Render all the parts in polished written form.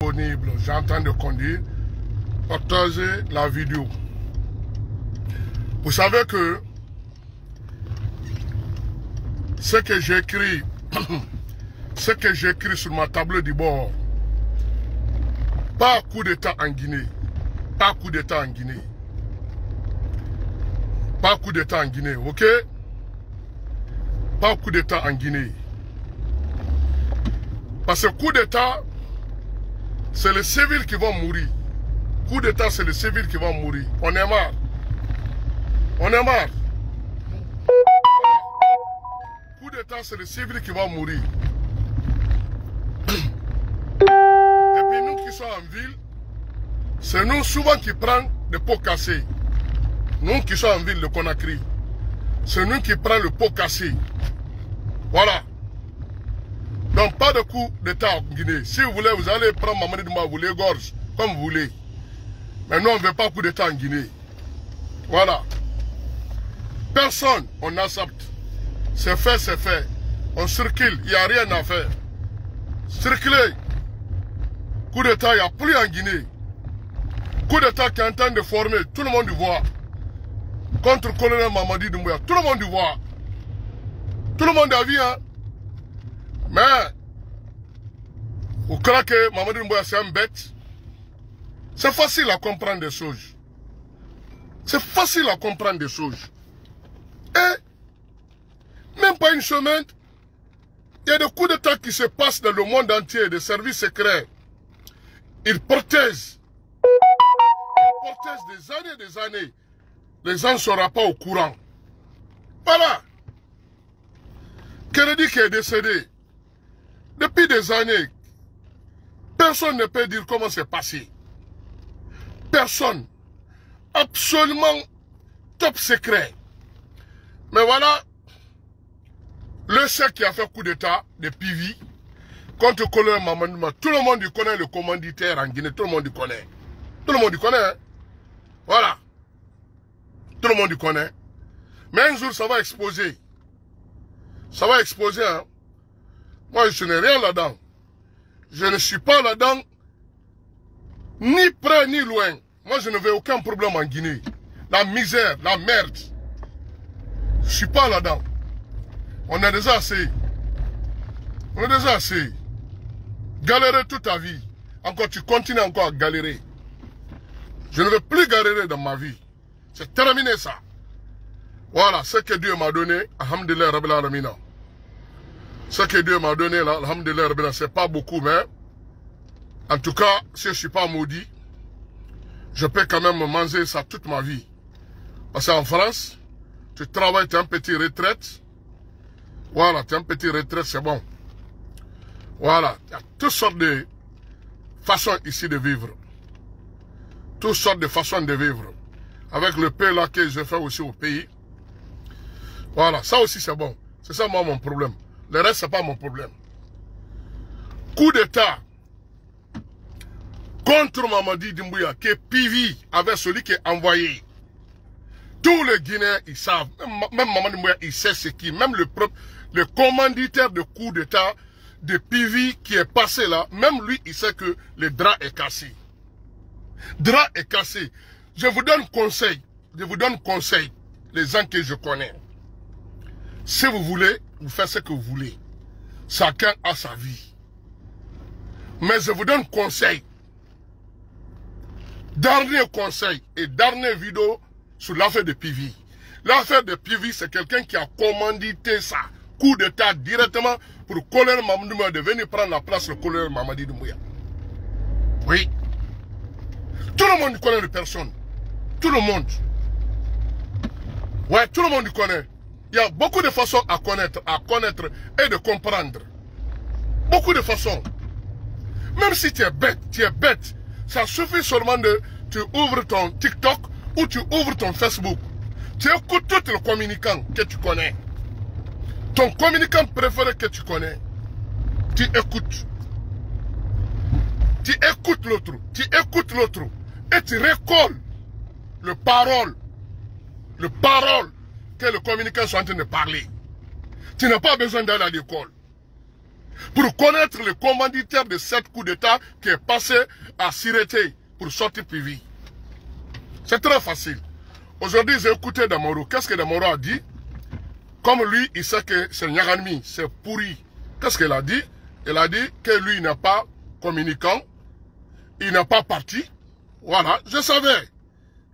Disponible, j'entends de conduire, partagez la vidéo. Vous savez que ce que j'écris, sur ma table de bord, pas coup d'état en Guinée, pas coup d'état en Guinée, pas coup d'état en Guinée, ok? Pas coup d'état en Guinée. Parce que coup d'état, c'est les civils qui vont mourir. Coup d'état, c'est les civils qui vont mourir. On est marre. On est marre. Coup d'état, c'est les civils qui vont mourir. Et puis nous qui sommes en ville, c'est nous souvent qui prenons des pots cassés. Nous qui sommes en ville de Conakry, c'est nous qui prenons le pot cassé. Voilà. Donc pas de coup d'état en Guinée. Si vous voulez, vous allez prendre Mamadi Doumbouya, vous l'égorgez comme vous voulez. Mais nous, on ne veut pas coup d'état en Guinée. Voilà. Personne, on accepte. C'est fait, c'est fait. On circule, il n'y a rien à faire. Circuler. Coup d'état, il n'y a plus en Guinée. Coup d'état qui est en train de former, tout le monde y voit. Contre le colonel Mamadi Doumbouya, tout le monde y voit. Tout le monde a vu, hein. Mais, vous croyez que Mamadi Doumbouya c'est un bête? C'est facile à comprendre des choses. C'est facile à comprendre des choses. Et, même pas une semaine, il y a des coups d'état qui se passent dans le monde entier, des services secrets. Ils protègent. Ils protègent des années. Les gens ne seront pas au courant. Voilà. Kennedy qui est décédé. Depuis des années, personne ne peut dire comment c'est passé. Personne. Absolument top secret. Mais voilà, le chef qui a fait coup d'état de PV contre le colonel Mamadi Doumbouya, tout le monde connaît le commanditaire en Guinée, tout le monde connaît. Tout le monde connaît. Hein? Voilà. Tout le monde connaît. Mais un jour, ça va exploser. Ça va exploser, hein. Moi, je n'ai rien là-dedans. Je ne suis pas là-dedans, ni près ni loin. Moi, je ne veux aucun problème en Guinée. La misère, la merde. Je ne suis pas là-dedans. On a déjà assez. On a déjà assez. Galérer toute ta vie. Encore, tu continues encore à galérer. Je ne veux plus galérer dans ma vie. C'est terminé ça. Voilà, ce que Dieu m'a donné. Alhamdulillah Rabbil Alamina. Ce que Dieu m'a donné là, alhamdulillah Rabbil Alamina, c'est pas beaucoup, mais en tout cas, si je ne suis pas maudit, je peux quand même manger ça toute ma vie. Parce qu'en France, tu travailles, tu as un petit retraite. Voilà, tu as un petit retraite, c'est bon. Voilà, il y a toutes sortes de façons ici de vivre. Toutes sortes de façons de vivre. Avec le pain là que je fais aussi au pays. Voilà, ça aussi c'est bon. C'est ça moi mon problème. Le reste c'est pas mon problème. Coup d'état contre Mamadi Doumbouya, qui est PV avec celui qui est envoyé. Tous les Guinéens, ils savent. Même Mamadi Doumbouya, il sait ce qui. Même le commanditaire de coup d'état de PV qui est passé là, même lui, il sait que le drap est cassé. Drap est cassé. Je vous donne conseil. Je vous donne conseil. Les gens que je connais. Si vous voulez, vous faites ce que vous voulez. Chacun a sa vie. Mais je vous donne conseil. Dernier conseil et dernière vidéo sur l'affaire de PV. L'affaire de PV, c'est quelqu'un qui a commandité ça. Coup d'état directement pour le colonel Mamadi Doumbouya de venir prendre la place du colonel Mamadi Doumbouya. Oui. Tout le monde connaît les personnes. Tout le monde. Ouais, tout le monde connaît. Il y a beaucoup de façons à connaître et de comprendre. Beaucoup de façons. Même si tu es bête, ça suffit seulement de, tu ouvres ton TikTok ou tu ouvres ton Facebook. Tu écoutes tous les communicants que tu connais. Ton communicant préféré que tu connais. Tu écoutes. Tu écoutes l'autre. Tu écoutes l'autre. Et tu récoltes le parole que le communicant sont en train de parler. Tu n'as pas besoin d'aller à l'école. pour connaître le commanditaire de cet coup d'État qui est passé à Sireté pour sortir PV. C'est très facile. Aujourd'hui, j'ai écouté Damoro. Qu'est-ce que Damoro a dit? Comme lui, il sait que c'est Nyaganmi, c'est pourri. Qu'est-ce qu'il a dit? Il a dit que lui, il n'est pas communicant, il n'est pas parti. Voilà, je savais.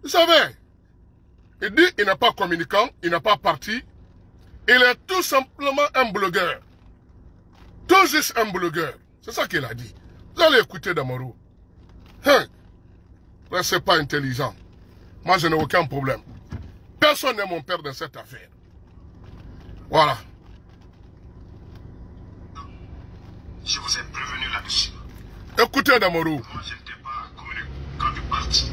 Je savais. Il dit il n'est pas communicant, il n'est pas parti. Il est tout simplement un blogueur. Tout juste un blogueur. C'est ça qu'il a dit. Vous allez écouter Damoro. Hein? C'est pas intelligent. Moi, je n'ai aucun problème. Personne n'est mon père dans cette affaire. Voilà. Je vous ai prévenu là-dessus. Écoutez Damoro. Moi, je n'étais pas communicant du parti.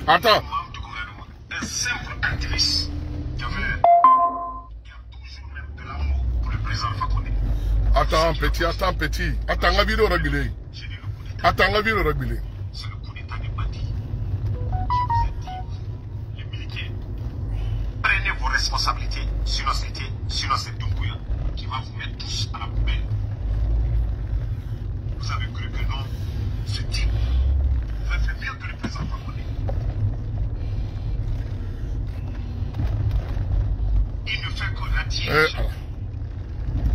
Attends. Membre du gouvernement. Un simple activiste qui a toujours même de l'amour pour le président Fakonde. Attends petit. Attends, la vidéo régulée. Attends, la vidéo régulée. C'est le coup d'État des bandits. Je vous ai dit, les militaires, prenez vos responsabilités, sinon c'est Doumbouya qui va vous mettre tous à la poubelle. Vous avez cru que non, ce type va faire mieux que le président Fakonde. Il ne fait que ratier.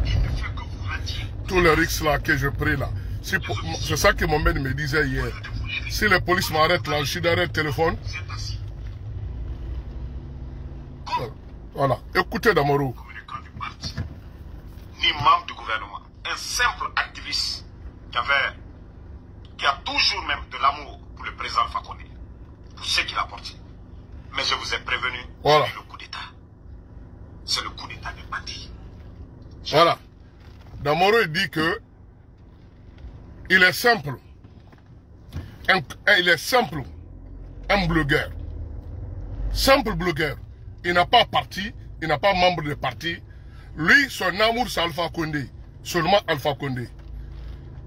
Il ne fait que vous ratier. Tout le risque là que je pris là. C'est ça que mon maître me disait hier. Si la police m'arrête là, je suis derrière le téléphone. Vous êtes assis. Voilà. Écoutez Damoro. Communicant du parti, ni membre du gouvernement, un simple activiste qui a toujours même de l'amour pour le président Fakonde, pour ce qu'il a porté. Mais je vous ai prévenu, voilà. C'est le coup d'État. C'est le coup d'État des bandits. Voilà. Damoro il dit que il est simple. Il est simple. Un blogueur. Simple blogueur. Il n'a pas parti, il n'a pas membre de parti. Lui, son amour, c'est Alpha Condé. Seulement Alpha Condé.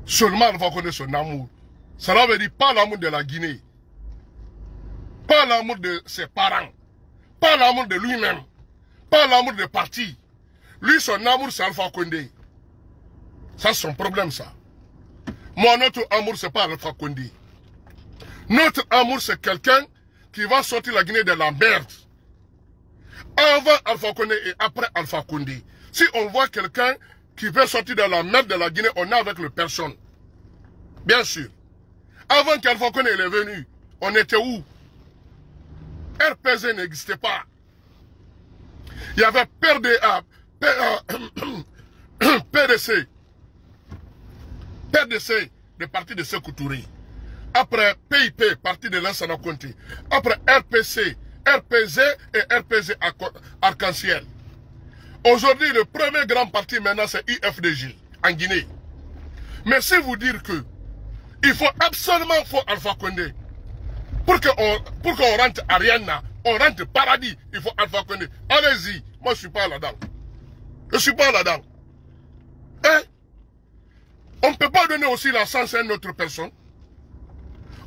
Seulement Alpha Condé, son amour. Cela veut dire pas l'amour de la Guinée. Pas l'amour de ses parents. Pas l'amour de lui-même. Pas l'amour de parti. Lui, son amour, c'est Alpha Condé. Ça, c'est son problème, ça. Moi, notre amour, c'est pas Alpha Condé. Notre amour, c'est quelqu'un qui va sortir la Guinée de la merde. Avant Alpha Condé et après Alpha Condé. Si on voit quelqu'un qui veut sortir de la merde de la Guinée, on est avec le personne. Bien sûr. Avant qu'Alpha Condé est venu, on était où? RPZ n'existait pas. Il y avait PDC, le parti de Sékou Touré. Après PIP, parti de Lansana Conté. Après RPC, RPZ et RPZ Arc-en-Ciel. Aujourd'hui, le premier grand parti maintenant, c'est UFDG, en Guinée. Mais si vous dire que il faut absolument Alpha Condé, pour qu'on rentre Ariana, on rentre paradis, il faut Alpha Condé. Allez-y, moi je ne suis pas là-dedans. Je ne suis pas là-dedans. Hein? On ne peut pas donner aussi la chance à une autre personne.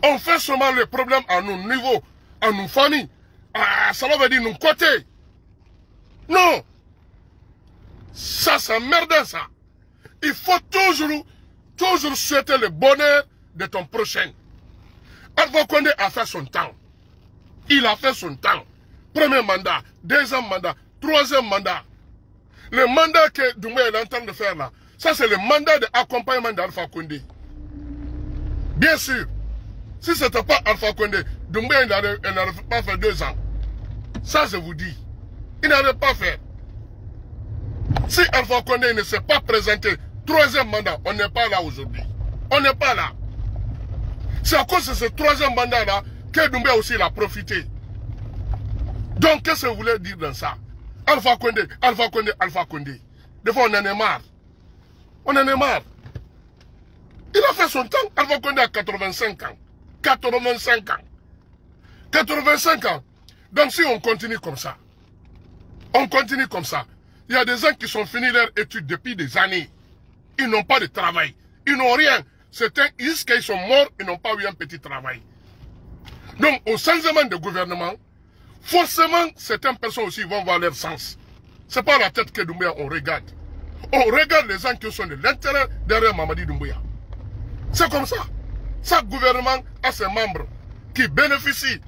On fait seulement le problème à nos niveaux, à nos familles. Ah, ça veut dire nos côtés. Non. Ça, c'est merdant, ça. Il faut toujours souhaiter le bonheur de ton prochain. Alpha Condé a fait son temps. Il a fait son temps. Premier mandat, deuxième mandat, troisième mandat. Le mandat que Doumbouya est en train de faire là, ça c'est le mandat d'accompagnement d'Alpha Condé. Bien sûr. Si ce n'était pas Alpha Condé, Doumbouya n'aurait pas fait 2 ans. Ça je vous dis. Il n'aurait pas fait. Si Alpha Condé ne s'est pas présenté, 3e mandat, on n'est pas là aujourd'hui. On n'est pas là. C'est à cause de ce 3e mandat-là que Doumbouya aussi il a profité. Donc, qu'est-ce que vous voulez dire dans ça? Alpha Condé, Alpha Condé, Alpha Condé. Des fois, on en est marre. On en est marre. Il a fait son temps. Alpha Condé a 85 ans. 85 ans. 85 ans. Donc, si on continue comme ça, il y a des gens qui sont finis leurs études depuis des années. Ils n'ont pas de travail. Ils n'ont rien. Certains, jusqu'à ils sont morts, ils n'ont pas eu un petit travail. Donc, au changement de gouvernement, forcément, certaines personnes aussi vont voir leur sens. Ce n'est pas la tête que Doumbouya on regarde. On regarde les gens qui sont de l'intérieur derrière Mamadi Doumbouya. C'est comme ça. Chaque gouvernement a ses membres qui bénéficient,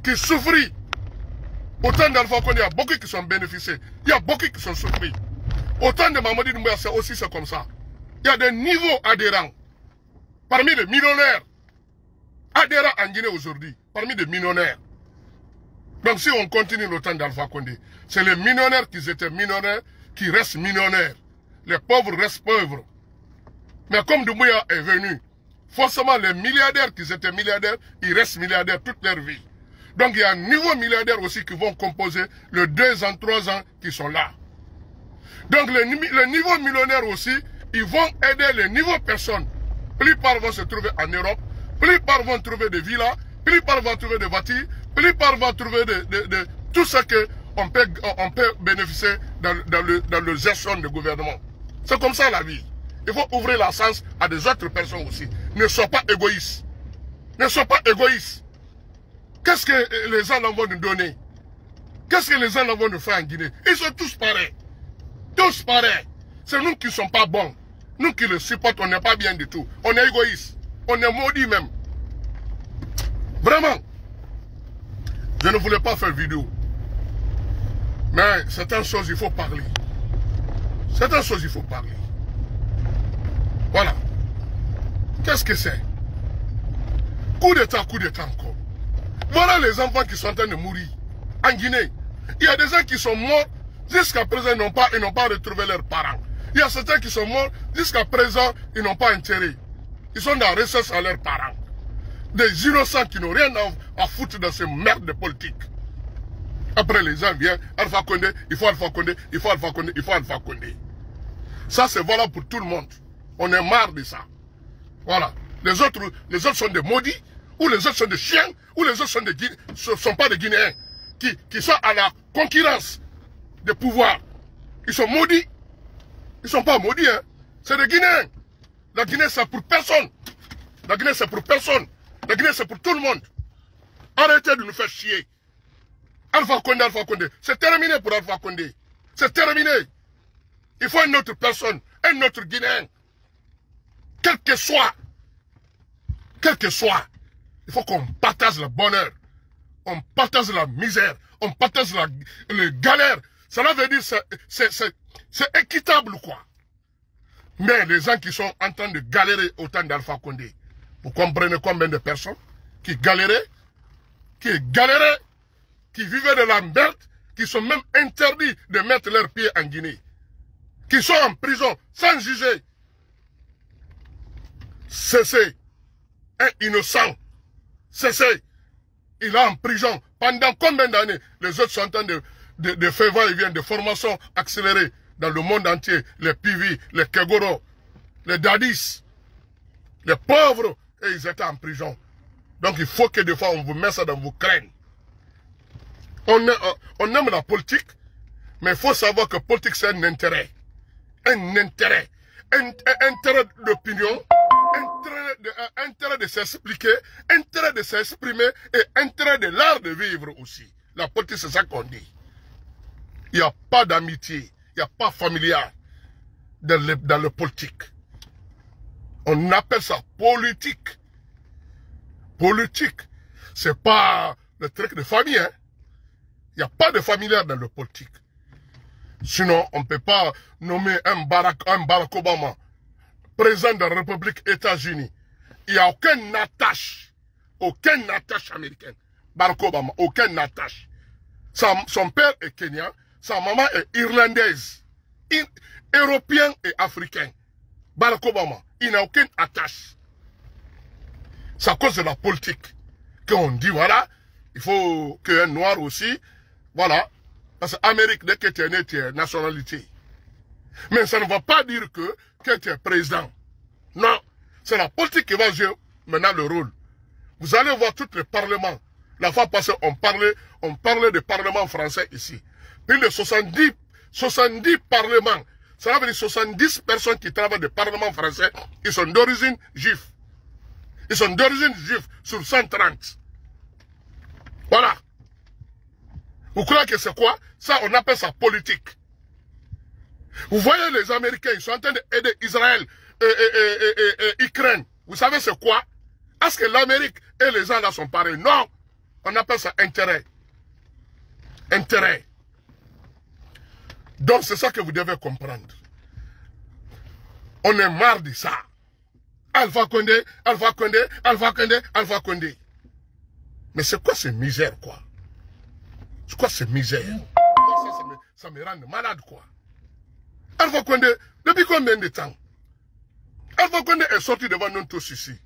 qui souffrent. Autant d'Alpha Condé, il y a beaucoup qui sont bénéficiés. Il y a beaucoup qui sont souffrus. Autant de Mamadi Doumbouya, c'est aussi comme ça. Il y a des niveaux adhérents. Parmi les millionnaires adhérents en Guinée aujourd'hui, parmi les millionnaires. Donc si on continue le temps d'Alpha Condé, c'est les millionnaires qui étaient millionnaires qui restent millionnaires. Les pauvres restent pauvres. Mais comme Doumbouya est venu, forcément les milliardaires qui étaient milliardaires, ils restent milliardaires toute leur vie. Donc il y a un niveau milliardaire aussi qui vont composer les 2 ans, 3 ans qui sont là. Donc les niveaux millionnaires aussi, ils vont aider les niveaux personnes. Plupart vont se trouver en Europe, plupart vont trouver des villas, plupart vont trouver des voitures, plupart vont trouver tout ce qu'on peut bénéficier dans le gestion du gouvernement. C'est comme ça la vie. Il faut ouvrir la sens à des autres personnes aussi. Ne sois pas égoïste. Ne sois pas égoïste. Qu'est-ce que les gens vont nous donner? Qu'est-ce que les gens vont nous faire en Guinée? Ils sont tous pareils. Tous pareils. C'est nous qui ne sommes pas bons. Nous qui le supportons, on n'est pas bien du tout. On est égoïste. On est maudit même. Vraiment. Je ne voulais pas faire vidéo. Mais certaines choses, il faut parler. Certaines choses, il faut parler. Voilà. Qu'est-ce que c'est? Coup d'état encore. Voilà les enfants qui sont en train de mourir. En Guinée, il y a des gens qui sont morts. Jusqu'à présent, ils n'ont pas retrouvé leurs parents. Il y a certains qui sont morts. Jusqu'à présent, ils n'ont pas enterré. Ils sont dans la recherche à leurs parents. Des innocents qui n'ont rien à foutre dans ces merdes de politique. Après, les gens viennent, Alpha Condé, il faut Alpha Condé, il faut Alpha Condé, il faut Alpha Condé. Ça, c'est valable pour tout le monde. On est marre de ça. Voilà. Les autres sont des maudits, ou les autres sont des chiens, ou les autres sont pas des Guinéens, qui sont à la concurrence des pouvoirs. Ils sont maudits. Ils ne sont pas maudits, hein. C'est des Guinéens. La Guinée, c'est pour personne. La Guinée, c'est pour personne. La Guinée, c'est pour tout le monde. Arrêtez de nous faire chier. Alpha Condé. C'est terminé pour Alpha Condé. C'est terminé. Il faut une autre personne, un autre Guinéen. Quel que soit, il faut qu'on partage le bonheur. On partage la misère. On partage les galères. Cela veut dire c'est équitable, quoi. Mais les gens qui sont en train de galérer au temps d'Alpha Condé, vous comprenez combien de personnes qui galéraient, qui vivaient de la merde, qui sont même interdits de mettre leurs pieds en Guinée, qui sont en prison sans juger. C'est un innocent. Il est en prison. Pendant combien d'années les autres sont en train de faire va-et-vient, de formation accélérée dans le monde entier. Les Pivi, les Kegoro, les Dadis, les pauvres, et ils étaient en prison. Donc il faut que des fois on vous mette ça dans vos crânes. On aime la politique, mais il faut savoir que la politique c'est un intérêt. Un intérêt d'opinion, intérêt de s'expliquer, intérêt de s'exprimer et intérêt de l'art de vivre aussi. La politique, c'est ça qu'on dit. Il n'y a pas d'amitié, il n'y a pas familial dans le politique. On appelle ça politique. Politique, c'est pas le truc de famille, hein. Il n'y a pas de familial dans le politique. Sinon, on ne peut pas nommer un Barack Obama président de la République États-Unis. Il n'y a aucune attache américaine. Barack Obama, aucune attache. Son père est kenyan, sa maman est irlandaise, européen et africain. Barack Obama, il n'a aucune attache. C'est à cause de la politique qu'on dit, voilà, il faut qu'un noir aussi, voilà, parce que l'Amérique, dès que tu es né, tu es nationalité. Mais ça ne va pas dire que tu es président. Non, c'est la politique qui va jouer maintenant le rôle. Vous allez voir tous les parlements. La fois passée, on parlait de parlement français ici. Plus de 70 parlements. Ça veut dire 70 personnes qui travaillent de parlement français. Ils sont d'origine juive. Ils sont d'origine juive sur 130. Voilà. Vous croyez que c'est quoi? Ça, on appelle ça politique. Vous voyez les Américains, ils sont en train d'aider Israël et Ukraine. Vous savez c'est quoi? Est-ce que l'Amérique et les gens là sont pareils? Non. On appelle ça intérêt. Intérêt. Donc c'est ça que vous devez comprendre. On est marre de ça. Alpha Condé, Alpha Condé, Alpha Condé, Alpha Condé. Mais c'est quoi ces misères, quoi? C'est quoi ces misères? Ça me rend malade, quoi. Alpha Condé, depuis combien de temps? Alpha Condé est sorti devant nous tous ici.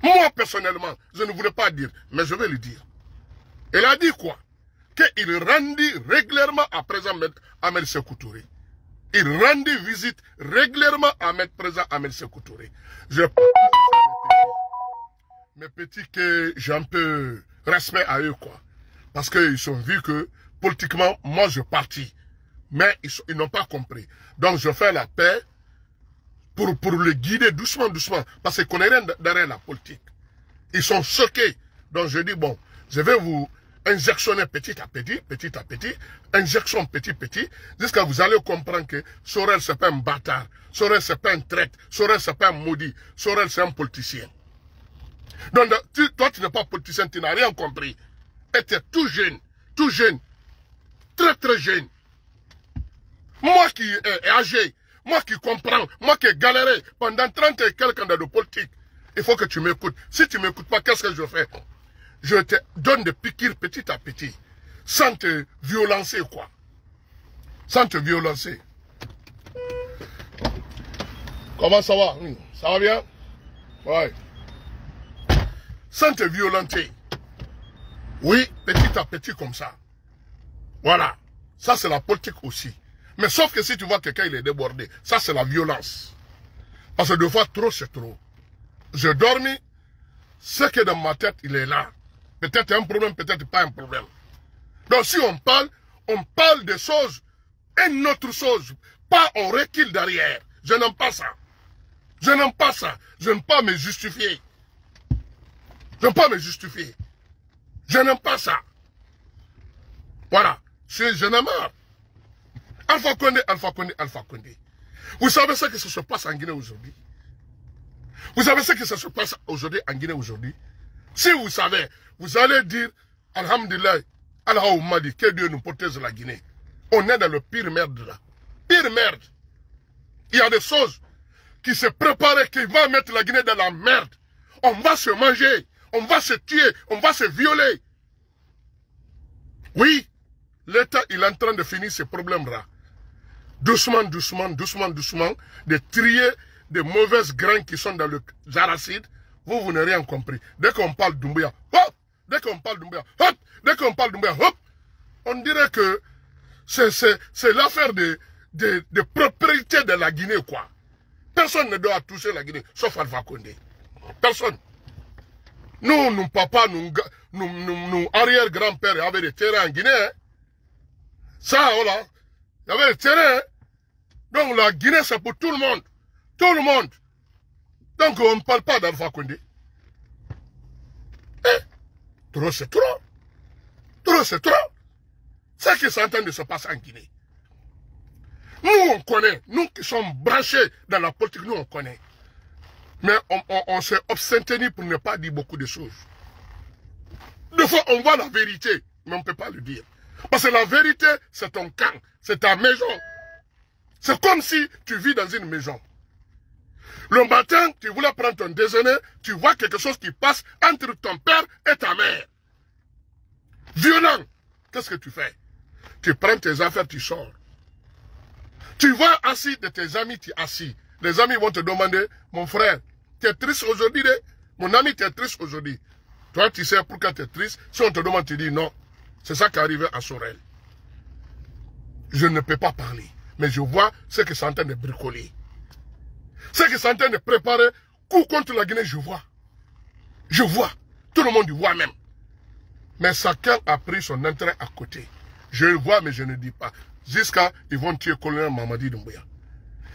Moi, personnellement, je ne voulais pas dire, mais je vais le dire. Il a dit quoi? Qu'il rendit régulièrement à présent Ahmed Sékou Touré. Il rendit visite régulièrement à présent Ahmed Sékou Touré. Je mes petits que j'ai un peu respect à eux, quoi. Parce qu'ils ont vu que, politiquement, moi je partis. Mais ils n'ont pas compris. Donc je fais la paix pour les guider doucement, doucement. Parce qu'ils ne connaissent rien derrière la politique. Ils sont choqués. Donc je dis, bon, je vais vous injectionner petit à petit, injection petit, jusqu'à vous allez comprendre que Sorel c'est pas un bâtard, Sorel c'est pas un traître, Sorel c'est pas un maudit, Sorel c'est un politicien. Donc toi tu n'es pas politicien, tu n'as rien compris. Et tu es tout jeune, très jeune. Moi qui est âgé, moi qui comprends, moi qui ai galéré pendant 30 et quelques ans de politique, il faut que tu m'écoutes. Si tu ne m'écoutes pas, qu'est-ce que je fais? Je te donne des piqûres petit à petit, sans te violencer, quoi. Sans te violencer. Comment ça va? Ça va bien? Ouais. Sans te violenter. Oui, petit à petit comme ça. Voilà. Ça, c'est la politique aussi. Mais sauf que si tu vois quelqu'un, il est débordé, ça, c'est la violence. Parce que des fois, trop, c'est trop. Je dormis, ce qui est dans ma tête, il est là. Peut-être un problème, peut-être pas un problème. Donc si on parle de choses, une autre chose. Pas on recule derrière. Je n'aime pas ça. Je n'aime pas ça. Je n'aime pas me justifier. Je n'aime pas me justifier. Je n'aime pas ça. Voilà. Je n'aime pas. Alpha Condé, Alpha Condé, Alpha Condé. Vous savez ce que ça se passe en Guinée aujourd'hui? Vous savez ce que ça se passe aujourd'hui en Guinée aujourd'hui? Si vous savez, vous allez dire, Alhamdulillah, Allah Oumadi, que Dieu nous protège la Guinée. On est dans le pire merde là. Pire merde. Il y a des choses qui se préparent, qui vont mettre la Guinée dans la merde. On va se manger, on va se tuer, on va se violer. Oui, l'État, il est en train de finir ces problèmes-là. Doucement, doucement, de trier des mauvaises graines qui sont dans le arachides. Vous n'avez rien compris. Dès qu'on parle d'Oumbouya, hop! Dès qu'on parle d'Oumbouya, hop! Dès qu'on parle d'Oumbouya, hop! On dirait que c'est l'affaire de propriété de la Guinée, quoi. Personne ne doit toucher la Guinée, sauf Alpha Condé. Personne. Nous, nos papas, nos arrière-grands-pères avaient des terrains en Guinée. Hein. Ça, voilà. Il y avait des terrains. Hein. Donc la Guinée, c'est pour tout le monde. Tout le monde. Donc on ne parle pas d'Alpha Condé. Trop c'est trop. Trop c'est trop. C'est ce qui est en train de se passer en Guinée. Nous on connaît. Nous qui sommes branchés dans la politique, nous on connaît. Mais on s'est abstenu pour ne pas dire beaucoup de choses. Des fois on voit la vérité, mais on ne peut pas le dire. Parce que la vérité, c'est ton camp, c'est ta maison. C'est comme si tu vis dans une maison. Le matin, tu voulais prendre ton déjeuner, tu vois quelque chose qui passe entre ton père et ta mère. Violent. Qu'est-ce que tu fais? Tu prends tes affaires, tu sors. Tu vois assis de tes amis, tu es assis. Les amis vont te demander, mon frère, tu es triste aujourd'hui? Mon ami, tu es triste aujourd'hui. Toi, tu sais pourquoi tu es triste. Si on te demande, tu dis non. C'est ça qui est arrivé à Sorel. Je ne peux pas parler. Mais je vois ce que c'est en train de bricoler. Ce que c'est en train de préparer, coup contre la Guinée, je vois. Je vois. Tout le monde y voit même. Mais chacun a pris son intérêt à côté. Je le vois, mais je ne dis pas. Jusqu'à ils vont tuer le colonel Mamadi Doumbouya.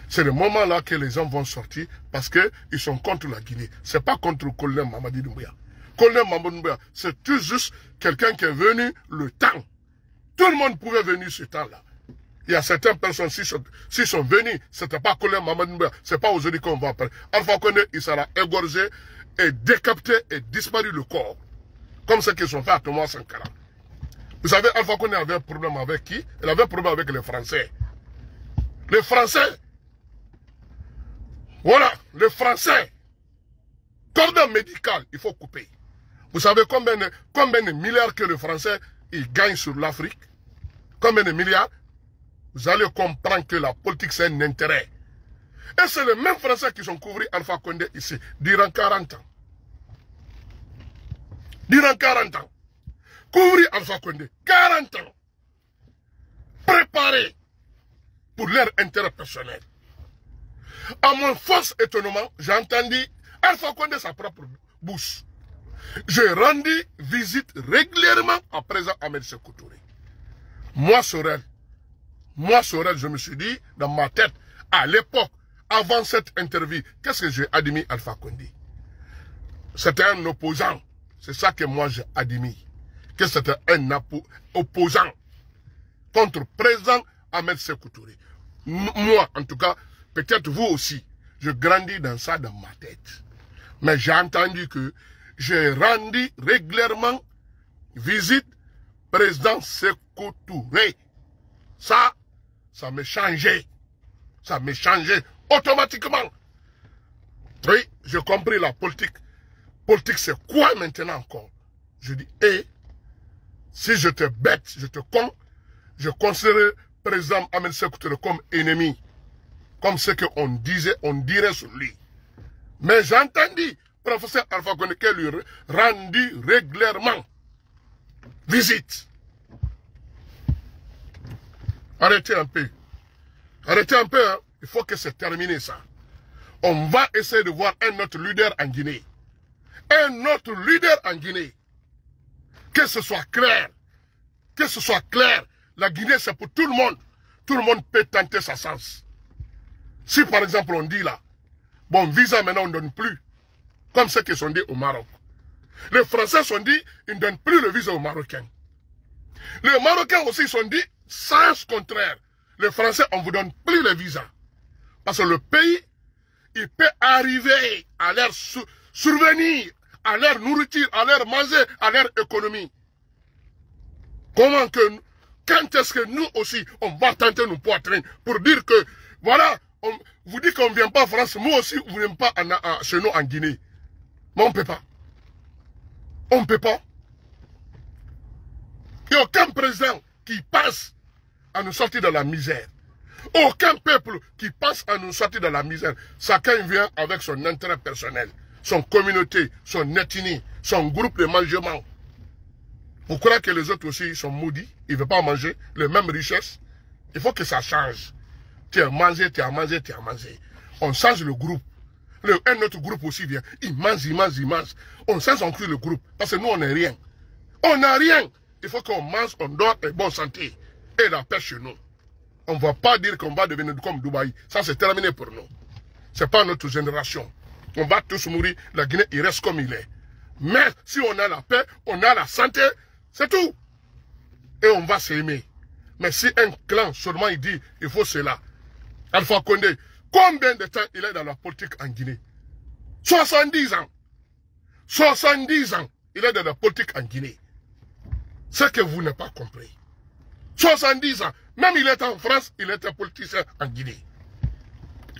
C'est le moment là que les gens vont sortir parce qu'ils sont contre la Guinée. Ce n'est pas contre le colonel Mamadi Doumbouya. Colonel Mamadi Doumbouya, c'est tout juste quelqu'un qui est venu le temps. Tout le monde pouvait venir ce temps-là. Il y a certaines personnes, s'ils sont venus, c'était pas Colin Mamadou, c'est pas aujourd'hui qu'on va parler. Alpha Condé, il sera égorgé et décapité et disparu le corps. Comme ce qu'ils ont fait à Thomas Sankara. Vous savez, Alpha Condé avait un problème avec qui? Il avait un problème avec les Français. Les Français. Voilà, les Français. Cordon médical, il faut couper. Vous savez combien de milliards que les Français ils gagnent sur l'Afrique? Combien de milliards? Vous allez comprendre que la politique, c'est un intérêt. Et c'est les mêmes Français qui sont couverts Alpha Condé ici, durant 40 ans. Durant 40 ans. Couvrir Alpha Condé, 40 ans. Préparés pour leur intérêt personnel. À mon fort étonnement, j'ai entendu Alpha Condé sa propre bouche. J'ai rendu visite régulièrement à présent à M. Sékou Touré. Moi, Sorel, je me suis dit, dans ma tête, à l'époque, avant cette interview, qu'est-ce que j'ai admis Alpha Condé? C'était un opposant. C'est ça que moi j'ai admis. Que c'était un opposant contre le président Ahmed Sékou Touré. Moi, en tout cas, peut-être vous aussi, je grandis dans ça dans ma tête. Mais j'ai entendu que j'ai rendu régulièrement visite président Sékou Touré. Ça me changeait. Ça me changeait automatiquement. Oui, j'ai compris la politique. Politique, c'est quoi maintenant encore? Je dis, si je te bête, je te con, je considère président Ahmed Sékou Touré comme ennemi. Comme ce qu'on disait, on dirait sur lui. Mais j'ai entendu professeur Alpha Condé qui lui rendu régulièrement visite. Arrêtez un peu. Arrêtez un peu, hein. Il faut que c'est terminé ça. On va essayer de voir un autre leader en Guinée. Un autre leader en Guinée. Que ce soit clair. Que ce soit clair. La Guinée, c'est pour tout le monde. Tout le monde peut tenter sa chance. Si par exemple on dit là, bon, visa maintenant on ne donne plus. Comme ce qu'ils sont dit au Maroc. Les Français sont dit, ils ne donnent plus le visa aux Marocains. Les Marocains aussi sont dit, sens contraire. Les Français, on ne vous donne plus le visa. Parce que le pays, il peut arriver à leur survenir, à leur nourriture, à leur manger, à leur économie. Comment que, quand est-ce que nous aussi, on va tenter nos poitrines pour dire que, voilà, on vous dit qu'on ne vient pas en France, moi aussi, vous n'aimez pas chez nous en Guinée. Mais on ne peut pas. On ne peut pas. Il n'y a aucun président qui pense à nous sortir de la misère. Aucun peuple qui pense à nous sortir de la misère. Chacun vient avec son intérêt personnel, son communauté, son ethnie, son groupe de mangement. Vous croyez que les autres aussi sont maudits? Ils ne veulent pas manger les mêmes richesses? Il faut que ça change. Tu as mangé, tu as mangé, tu as mangé. On change le groupe. Un autre groupe aussi vient. Il mange, il mange, il mange. On change encore le groupe. Parce que nous, on n'a rien. On n'a rien. Il faut qu'on mange, on dort et bonne santé. Et la paix chez nous. On ne va pas dire qu'on va devenir comme Dubaï. Ça, c'est terminé pour nous. Ce n'est pas notre génération. On va tous mourir. La Guinée, il reste comme il est. Mais si on a la paix, on a la santé, c'est tout. Et on va s'aimer. Mais si un clan seulement il dit, il faut cela. Alpha Condé, combien de temps il est dans la politique en Guinée? 70 ans. 70 ans, il est dans la politique en Guinée. Ce que vous n'avez pas compris. 70 ans. Même il était en France, il était politicien en Guinée.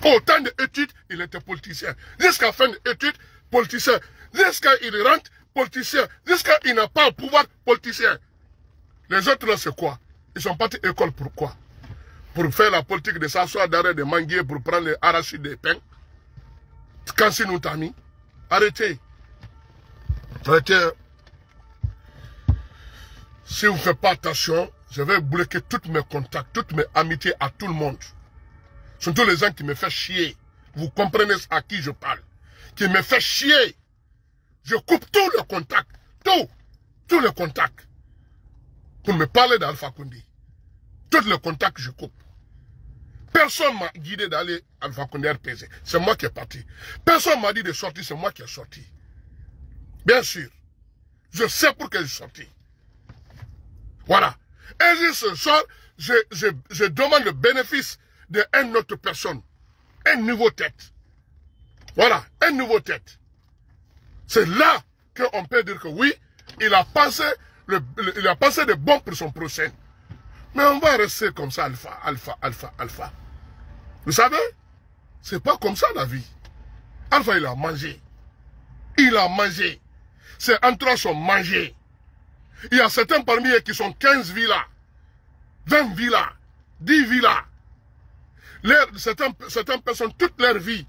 Autant d'études, il était politicien. Jusqu'à la fin d'études, politicien. Jusqu'à il rentre, politicien. Jusqu'à il n'a pas le pouvoir, politicien. Les autres là, c'est quoi? Ils sont partis à l'école pour quoi? Pour faire la politique de s'asseoir d'arrêt de manguier pour prendre les arachides des pains. Quand c'est nous t'as mis, arrêtez. Arrêtez. Si vous ne faites pas attention, je vais bloquer tous mes contacts, toutes mes amitiés à tout le monde. Surtout les gens qui me font chier. Vous comprenez à qui je parle? Qui me fait chier. Je coupe tous les contacts. Tous les contacts. Pour me parler d'Alpha Condé. Tous les contacts, je coupe. Personne ne m'a guidé d'aller à Alpha Condé RPZ. C'est moi qui est parti. Personne ne m'a dit de sortir, c'est moi qui ai sorti. Bien sûr. Je sais pour que je suis sorti. Voilà. Et je ce soir, je demande le bénéfice d'une autre personne. Un nouveau tête. Voilà, un nouveau tête. C'est là qu'on peut dire que oui, il a pensé de bon pour son prochain. Mais on va rester comme ça, alpha. Vous savez, c'est pas comme ça la vie. Alpha, il a mangé. Il a mangé. Ses entourages sont mangés. Il y a certains parmi eux qui sont 15 villas, 20 villas, 10 villas. Certaines personnes, toute leur vie,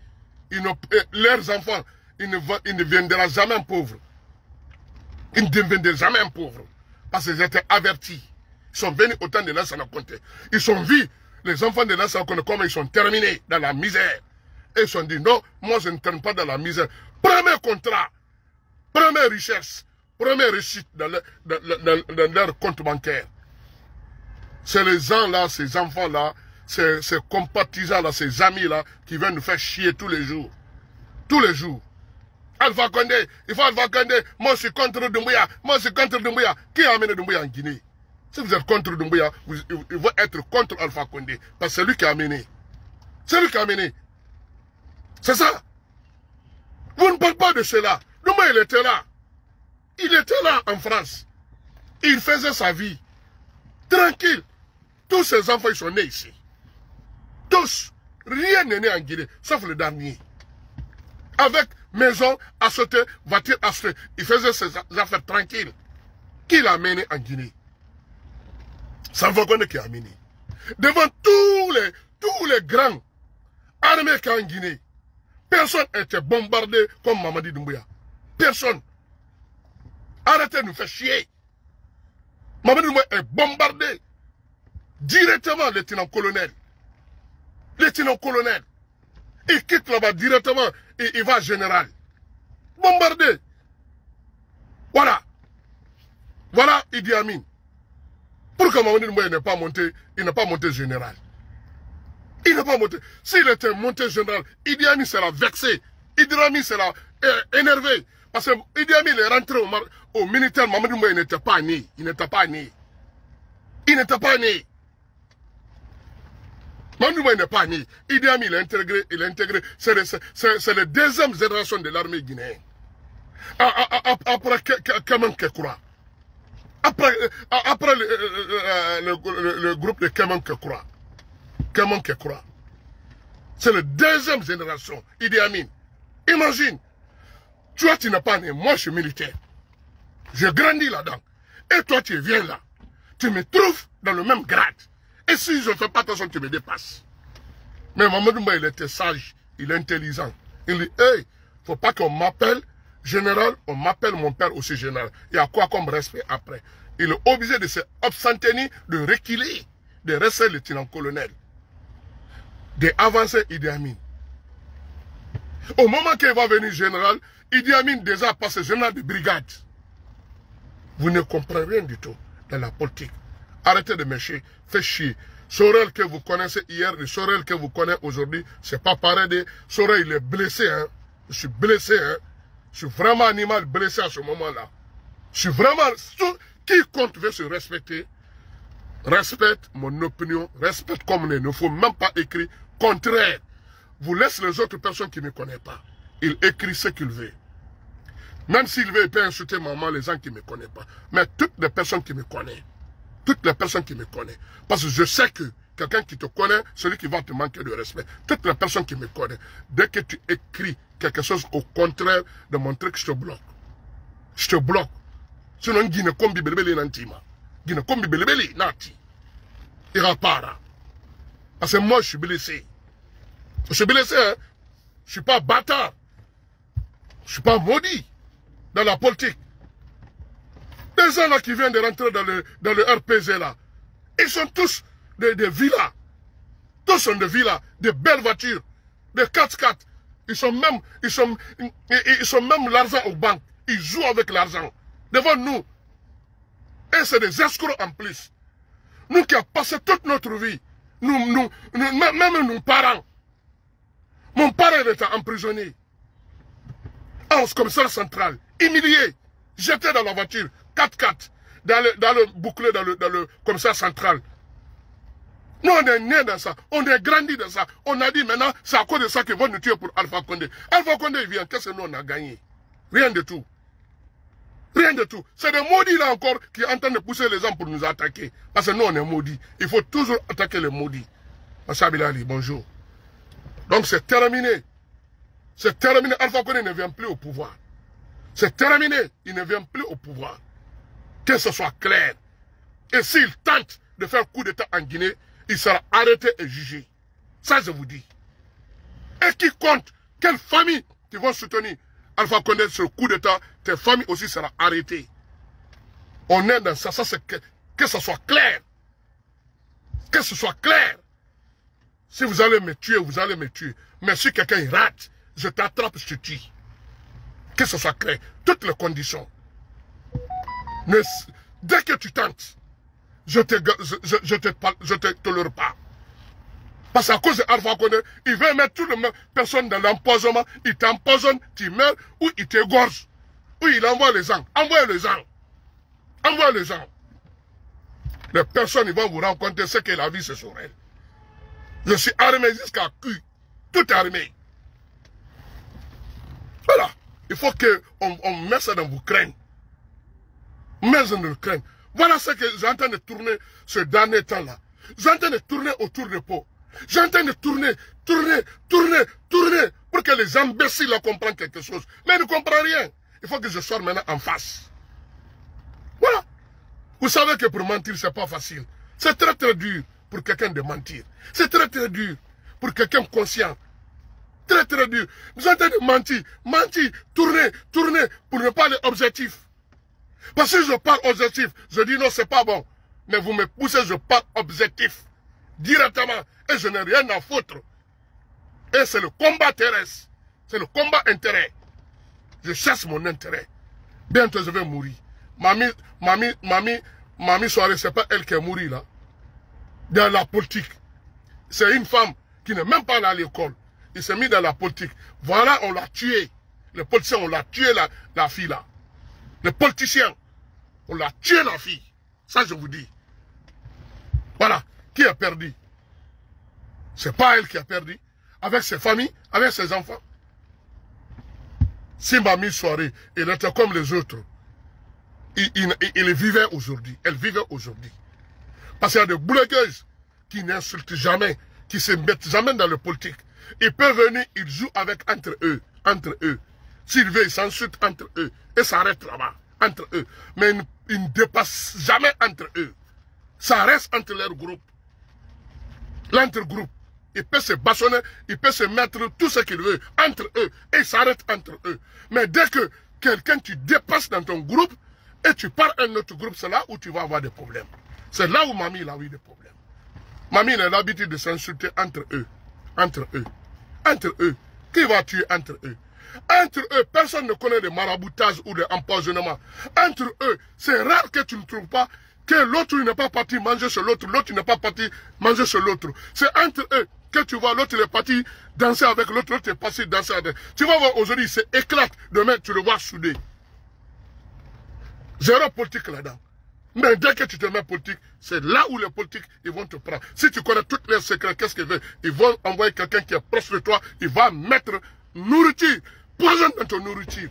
leurs enfants, ils ne viendront jamais pauvres. Ils ne deviendront jamais pauvres. Parce qu'ils étaient avertis. Ils sont venus au temps de Lansana Conté. Ils ont vu les enfants de Lansana Conté comme ils sont terminés dans la misère. Et ils se sont dit non, moi je ne termine pas dans la misère. Premier contrat, première richesse, première réussite dans leur compte bancaire. C'est les gens-là, ces enfants-là, ces compatriotes-là, ces amis-là qui viennent nous faire chier tous les jours. Tous les jours. Alpha Condé, il faut Alpha Condé. Moi je suis contre Doumbouya. Moi je suis contre Doumbouya. Qui a amené Doumbouya en Guinée? Si vous êtes contre Doumbouya, vous devez être contre Alpha Condé. Parce que c'est lui qui a amené. C'est lui qui a amené. C'est ça. Vous ne parlez pas de cela. Doumbouya, il était là. Il était là en France. Il faisait sa vie. Tranquille. Tous ses enfants, ils sont nés ici. Tous. Rien n'est né en Guinée, sauf le dernier. Avec maison à sauter, voiture à sauter. Il faisait ses affaires tranquilles. Qui l'a amené en Guinée? Salva Condé qui a amené. Devant tous les grands armées qu'il y a en Guinée, personne n'était bombardé comme Mamadi Doumbouya. Personne. Arrêtez de nous faire chier. Mamadi Doumbouya est bombardé directement, lieutenant-colonel. Lieutenant-colonel. Il quitte là-bas directement et il va général. Bombardé. Voilà. Voilà Idi Amin. Pourquoi Mamadi Doumbouya n'est pas monté, il n'est pas monté général? Il n'est pas monté. S'il était monté général, Idi Amin sera vexé. Idi Amin sera énervé. Parce que Idi Amin est rentré au militaire, Mamadi Doumbouya n'était pas né. Il n'était pas né. Il n'était pas né. Mamadi Doumbouya n'est pas né. Idi Amin, il est intégré. C'est la deuxième génération de l'armée guinéenne. Après Kemen Kekura. Après le groupe de Kemen Kekura. Kemen Kekura. C'est la deuxième génération. Idi Amin. Imagine. Toi, tu n'es pas né. Moi, je suis militaire. J'ai grandi là-dedans. Et toi, tu viens là. Tu me trouves dans le même grade. Et si je ne fais pas attention, tu me dépasses. Mais Mamadi Doumbouya, il était sage. Il est intelligent. Il dit, hey, faut pas qu'on m'appelle général, on m'appelle mon père aussi général. Il y a quoi comme respect après? Il est obligé de s'abstenir, de reculer, de rester lieutenant-colonel, d'avancer Idi Amin. Au moment qu'il va venir général, Idi Amin déjà passé général de brigade. Vous ne comprenez rien du tout dans la politique. Arrêtez de me chier, faites chier. Sorel que vous connaissez hier, le Sorel que vous connaissez aujourd'hui, c'est pas pareil de Sorel, il est blessé, hein. Je suis blessé, hein. Je suis vraiment animal blessé à ce moment-là. Je suis vraiment... Quiconque veut se respecter, respecte mon opinion, respecte comme il ne faut même pas écrire. Contraire, vous laissez les autres personnes qui ne connaissent pas. Il écrit ce qu'il veut. Même s'il veut, il peut insulter maman, les gens qui ne me connaissent pas. Mais toutes les personnes qui me connaissent, toutes les personnes qui me connaissent, parce que je sais que quelqu'un qui te connaît, celui qui va te manquer de respect. Toutes les personnes qui me connaissent, dès que tu écris quelque chose au contraire de mon truc, je te bloque. Je te bloque. Sinon, Guinée kombi belebele nantima. Guinée kombi belebele nati. Il repart. Parce que moi, je suis blessé. Je suis blessé, hein. Je suis pas bâtard. Je suis pas maudit dans la politique. Les gens là qui viennent de rentrer dans le RPG là, ils sont tous des villas. Tous sont des villas, des belles voitures, des 4x4. Ils sont même l'argent aux banques. Ils jouent avec l'argent. Devant nous. Et c'est des escrocs en plus. Nous qui avons passé toute notre vie, même nos parents. Mon parent était emprisonné. En commissaire central, humilié, jeté dans la voiture, 4x4, dans le bouclier, dans le commissaire central. Nous, on est nés dans ça, on est grandi dans ça. On a dit maintenant, c'est à cause de ça qu'ils vont nous tuer pour Alpha Condé. Alpha Condé, il vient, qu'est-ce que nous, on a gagné? Rien de tout. Rien de tout. C'est des maudits là encore qui sont en train de pousser les gens pour nous attaquer. Parce que nous, on est maudits. Il faut toujours attaquer les maudits. Massabilali, bonjour. Donc c'est terminé. C'est terminé. Alpha Condé ne vient plus au pouvoir. C'est terminé. Il ne vient plus au pouvoir. Que ce soit clair. Et s'il tente de faire un coup d'État en Guinée, il sera arrêté et jugé. Ça, je vous dis. Et qui compte, quelle famille qui vont soutenir Alpha Condé ce coup d'État, tes familles aussi seront arrêtées. On est dans ça, ça c'est que ce soit clair. Que ce soit clair. Si vous allez me tuer, vous allez me tuer. Mais si quelqu'un rate, je t'attrape, je te tue. Que ce soit clair. Toutes les conditions. Mais dès que tu tentes, je te tolère pas. Parce qu'à cause d'Alpha Condé, il veut mettre toutes les personnes dans l'empoisonnement. Il t'empoisonne, tu meurs, ou il t'égorge. Ou il envoie les gens. Envoie les gens. Envoie les gens. Les personnes, ils vont vous rencontrer ce que la vie, c'est sur elles. Je suis armé jusqu'à cul. Tout armé. Voilà. Il faut qu'on mette ça dans vos crânes. Mets dans vos crânes. Voilà ce que j'entends de tourner ce dernier temps-là. J'entends de tourner autour de pot. J'entends de tourner pour que les imbéciles comprennent quelque chose. Mais ils ne comprennent rien. Il faut que je sorte maintenant en face. Voilà. Vous savez que pour mentir, c'est pas facile. C'est très très dur pour quelqu'un de mentir. C'est très très dur pour quelqu'un conscient. Très très dur. Vous entendez mentir, tourner pour ne pas aller objectif. Parce que si je parle objectif, je dis non, c'est pas bon. Mais vous me poussez, je parle objectif. Directement. Et je n'ai rien à foutre. Et c'est le combat terrestre. C'est le combat intérêt. Je cherche mon intérêt. Bientôt je vais mourir. Mamie Soirée, c'est pas elle qui est morte là. Dans la politique. C'est une femme qui n'est même pas allée à l'école. Il s'est mis dans la politique. Voilà, on l'a tué. Les politiciens, on l'a tué la fille là. Les politiciens, on l'a tué la fille. Ça, je vous dis. Voilà. Qui a perdu? C'est pas elle qui a perdu. Avec ses familles, avec ses enfants. Si Mamie Soirée, elle était comme les autres. Il vivait aujourd'hui. Elle vivait aujourd'hui. Parce qu'il y a des blogueuses qui n'insultent jamais, qui se mettent jamais dans le politique. Ils peuvent venir, ils jouent avec entre eux. S'ils veulent, ils s'insultent entre eux. Et ça reste là-bas, entre eux. Mais ils ne dépassent jamais entre eux. Ça reste entre leur groupe. L'entre-groupe. Il peut se bâchonner, il peut se mettre tout ce qu'il veut entre eux. Et ça reste entre eux. Mais dès que quelqu'un tu dépasses dans ton groupe, et tu pars à un autre groupe, c'est là où tu vas avoir des problèmes. C'est là où Mamie a eu des problèmes. Mamie a l'habitude de s'insulter entre eux. Entre eux. Entre eux. Qui va tuer entre eux? Entre eux, personne ne connaît de maraboutage ou de empoisonnement. Entre eux, c'est rare que tu ne trouves pas que l'autre n'est pas parti manger chez l'autre, l'autre n'est pas parti manger chez l'autre. C'est entre eux que tu vois l'autre est parti danser avec l'autre, l'autre est passé danser avec. Tu vas voir aujourd'hui, il s'éclate. Demain, tu le vois soudé. Zéro politique là-dedans. Mais dès que tu te mets politique, c'est là où les politiques, ils vont te prendre. Si tu connais tous les secrets, qu'est-ce qu'ils veulent? Ils vont envoyer quelqu'un qui est proche de toi, il va mettre nourriture, poison dans ton nourriture.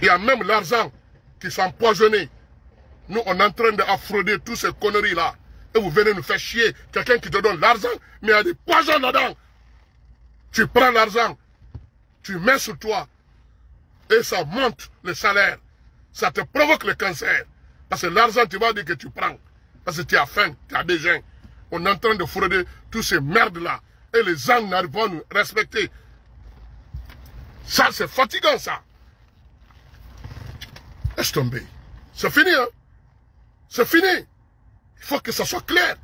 Il y a même l'argent qui sont empoisonnés. Nous, on est en train d'affrauder toutes ces conneries-là. Et vous venez nous faire chier. Quelqu'un qui te donne l'argent, mais il y a des poisons là-dedans. Tu prends l'argent, tu mets sur toi, et ça monte le salaire. Ça te provoque le cancer. Parce que l'argent, tu vas dire que tu prends. Parce que tu as faim, tu as besoin. On est en train de frauder tous ces merdes-là. Et les gens n'arrivent pas à nous respecter. Ça, c'est fatigant, ça. Laisse tomber. C'est fini, hein. C'est fini. Il faut que ça soit clair.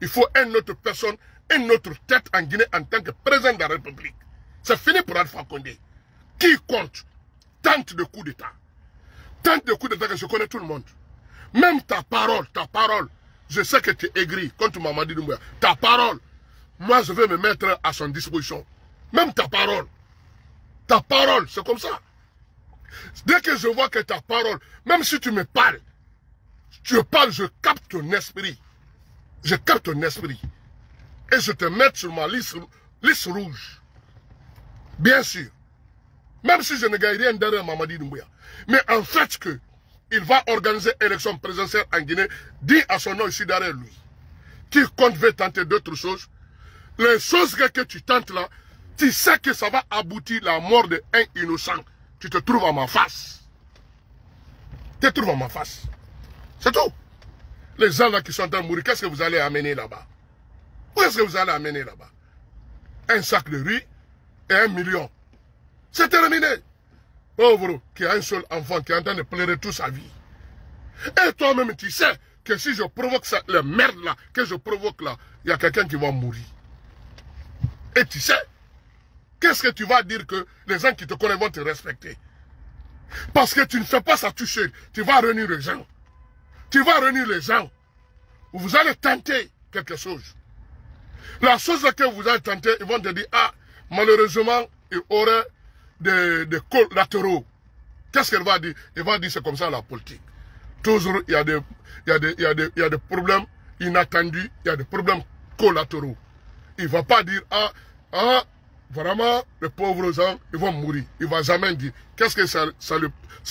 Il faut une autre personne, une autre tête en Guinée en tant que président de la République. C'est fini pour Alpha Condé. Qui compte tente de coups d'État. Tente de coups d'État que je connais tout le monde. Même ta parole, je sais que tu es aigri contre Mamadi Doumbouya. Ta parole, moi je vais me mettre à son disposition. Même ta parole, c'est comme ça. Dès que je vois que ta parole, même si tu me parles, je capte ton esprit. je capte ton esprit. Et je te mets sur ma liste rouge. Bien sûr. Même si je ne gagne rien derrière Mamadi Doumbouya. Mais en fait que il va organiser élection présidentielle en Guinée, dit à son nom ici derrière lui. Qui compte veut tenter d'autres choses. Les choses que tu tentes là, tu sais que ça va aboutir à la mort d'un innocent. Tu te trouves à ma face. Tu te trouves à ma face. C'est tout. Les gens là qui sont en train de mourir, qu'est-ce que vous allez amener là-bas? Où est-ce que vous allez amener là-bas? Un sac de riz et 1 million. C'est terminé. Pauvre qui a un seul enfant qui est en train de pleurer toute sa vie. Et toi-même, tu sais que si je provoque ça, la merde là, que je provoque là, il y a quelqu'un qui va mourir. Et tu sais, qu'est-ce que tu vas dire que les gens qui te connaissent vont te respecter? Parce que tu ne fais pas ça tout seul. Tu vas réunir les gens. Tu vas réunir les gens. Vous allez tenter quelque chose. La chose que vous allez tenter, ils vont te dire, ah, malheureusement, il y aurait des collatéraux. Qu'est-ce qu'elle va dire? Elle va dire c'est comme ça la politique. Toujours, il y a des problèmes inattendus, il y a des problèmes collatéraux. Il ne va pas dire, ah, vraiment, les pauvres gens, ils vont mourir. Il ne va jamais dire. Qu'est-ce que ça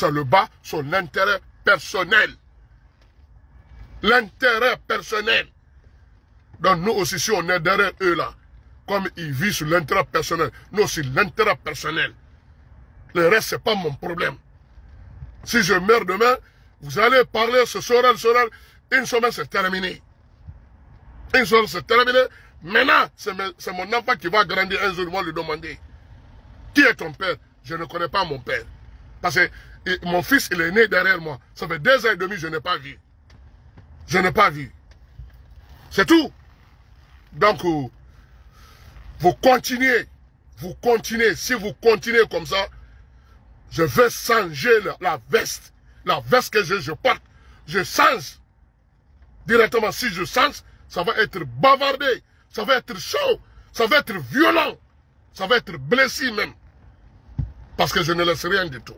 le bat? Son intérêt personnel. L'intérêt personnel. Donc nous aussi, si on est derrière eux là, comme ils vivent sur l'intérêt personnel, nous aussi l'intérêt personnel. Le reste, ce n'est pas mon problème. Si je meurs demain, vous allez parler, ce sera, une semaine c'est terminé. Une semaine c'est terminé. Maintenant, c'est mon enfant qui va grandir un jour, ils vont lui demander. Qui est ton père? Je ne connais pas mon père. Parce que mon fils, il est né derrière moi. Ça fait 2 ans et demi, je n'ai pas vu. Je n'ai pas vu. C'est tout. Donc, vous continuez. Vous continuez. Si vous continuez comme ça, je vais changer la veste. La veste que je porte. Je change. Directement, si je change, ça va être bavardé. Ça va être chaud. Ça va être violent. Ça va être blessé même. Parce que je ne laisse rien du tout.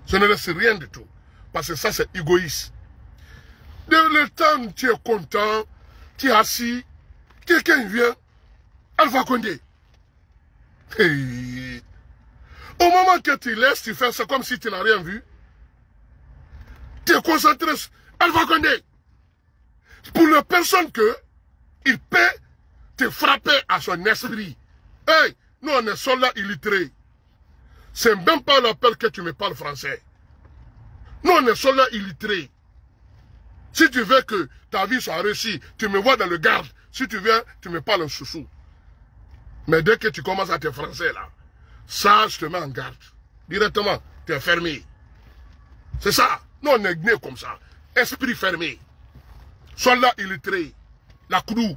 Je ne laisse rien du tout. Parce que ça, c'est égoïste. Le temps, tu es content, tu es assis, quelqu'un vient, Alpha Condé. Hey. Au moment que tu laisses, tu fais, c'est comme si tu n'as rien vu. Tu es concentré sur Alpha Condé. Pour la personne que il peut te frapper à son esprit. Hey, nous on est soldats illettrés. C'est même pas l'appel que tu me parles français. Nous on est soldats illettrés. Si tu veux que ta vie soit réussie, tu me vois dans le garde. Si tu viens, tu me parles en chouchou. Mais dès que tu commences à te français là, ça, je te mets en garde. Directement, tu es fermé. C'est ça. Nous, on est né comme ça. Esprit fermé. Soldat illettré. La croue.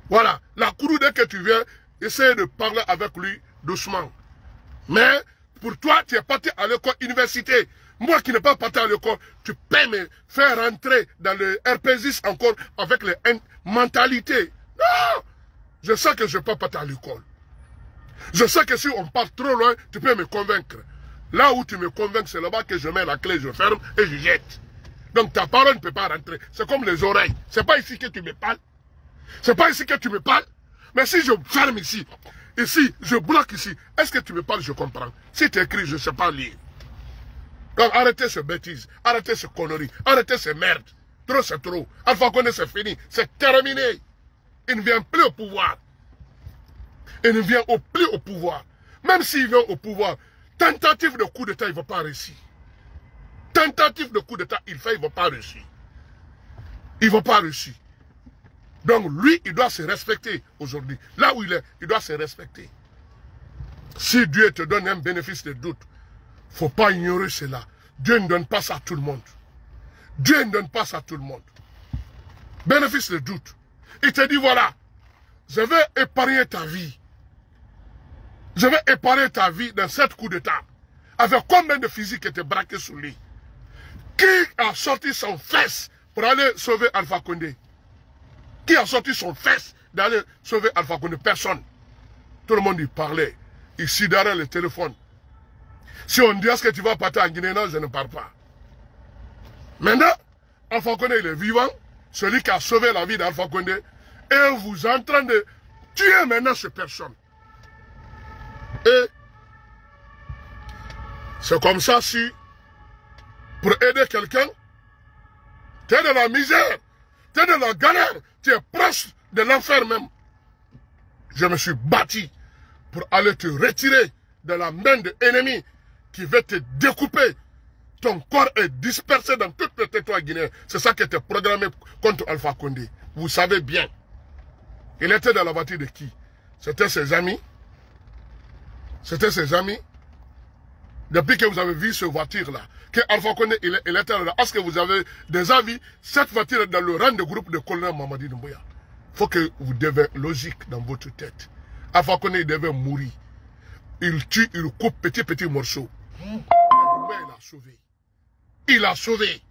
Voilà. La croue, dès que tu viens, essaye de parler avec lui doucement. Mais, pour toi, tu es parti à l'école université. Moi qui n'ai pas parti à l'école, tu peux me faire rentrer dans le RP10 encore avec les mentalités. Non! Je sais que je ne peux pas partir à l'école. Je sais que si on part trop loin, tu peux me convaincre. Là où tu me convaincs, c'est là-bas que je mets la clé, je ferme et je jette. Donc ta parole ne peut pas rentrer. C'est comme les oreilles. C'est pas ici que tu me parles. C'est pas ici que tu me parles. Mais si je ferme ici, je bloque ici, est-ce que tu me parles, je comprends. Si tu écris, je ne sais pas lire. Donc arrêtez ces bêtises, arrêtez ces conneries, arrêtez ces merdes. Trop c'est trop. Alpha Condé c'est fini, c'est terminé. Il ne vient plus au pouvoir. Il ne vient plus au pouvoir. Même s'il vient au pouvoir, tentative de coup d'État, il ne va pas réussir. Tentative de coup d'État, il ne va pas réussir. Il ne va pas réussir. Donc lui, il doit se respecter aujourd'hui. Là où il est, il doit se respecter. Si Dieu te donne un bénéfice de doute, il ne faut pas ignorer cela. Dieu ne donne pas ça à tout le monde. Dieu ne donne pas ça à tout le monde. Bénéfice de doute. Il te dit, voilà, je vais épargner ta vie. Je vais épargner ta vie dans 7 coups d'État. Avec combien de fusils qui étaient braqués sous lui? Qui a sorti son fesse pour aller sauver Alpha Condé? Qui a sorti son fesse d'aller sauver Alpha Condé? Personne. Tout le monde y parlait. Ici derrière le téléphone. Si on dit est-ce que tu vas partir en Guinée, non, je ne pars pas. Maintenant, Alpha Condé, il est vivant. celui qui a sauvé la vie d'Alpha Condé, et vous êtes en train de tuer maintenant cette personne. Et c'est comme ça si, pour aider quelqu'un, tu es dans la misère, tu es dans la galère, tu es proche de l'enfer même. Je me suis battu pour aller te retirer de la main de l'ennemi qui veut te découper. Ton corps est dispersé dans tout le territoire guinéen. C'est ça qui était programmé contre Alpha Condé. Vous savez bien. Il était dans la voiture de qui? C'était ses amis. C'était ses amis. Depuis que vous avez vu cette voiture-là, que Alpha Condé, il était là. Est-ce que vous avez des avis? Cette voiture est dans le rang de groupe de colonel Mamadi Doumbouya. Il faut que vous devez logique dans votre tête. Alpha Condé, il devait mourir. Il tue, il coupe petit morceau. Mais il a sauvé. Il a sauvé.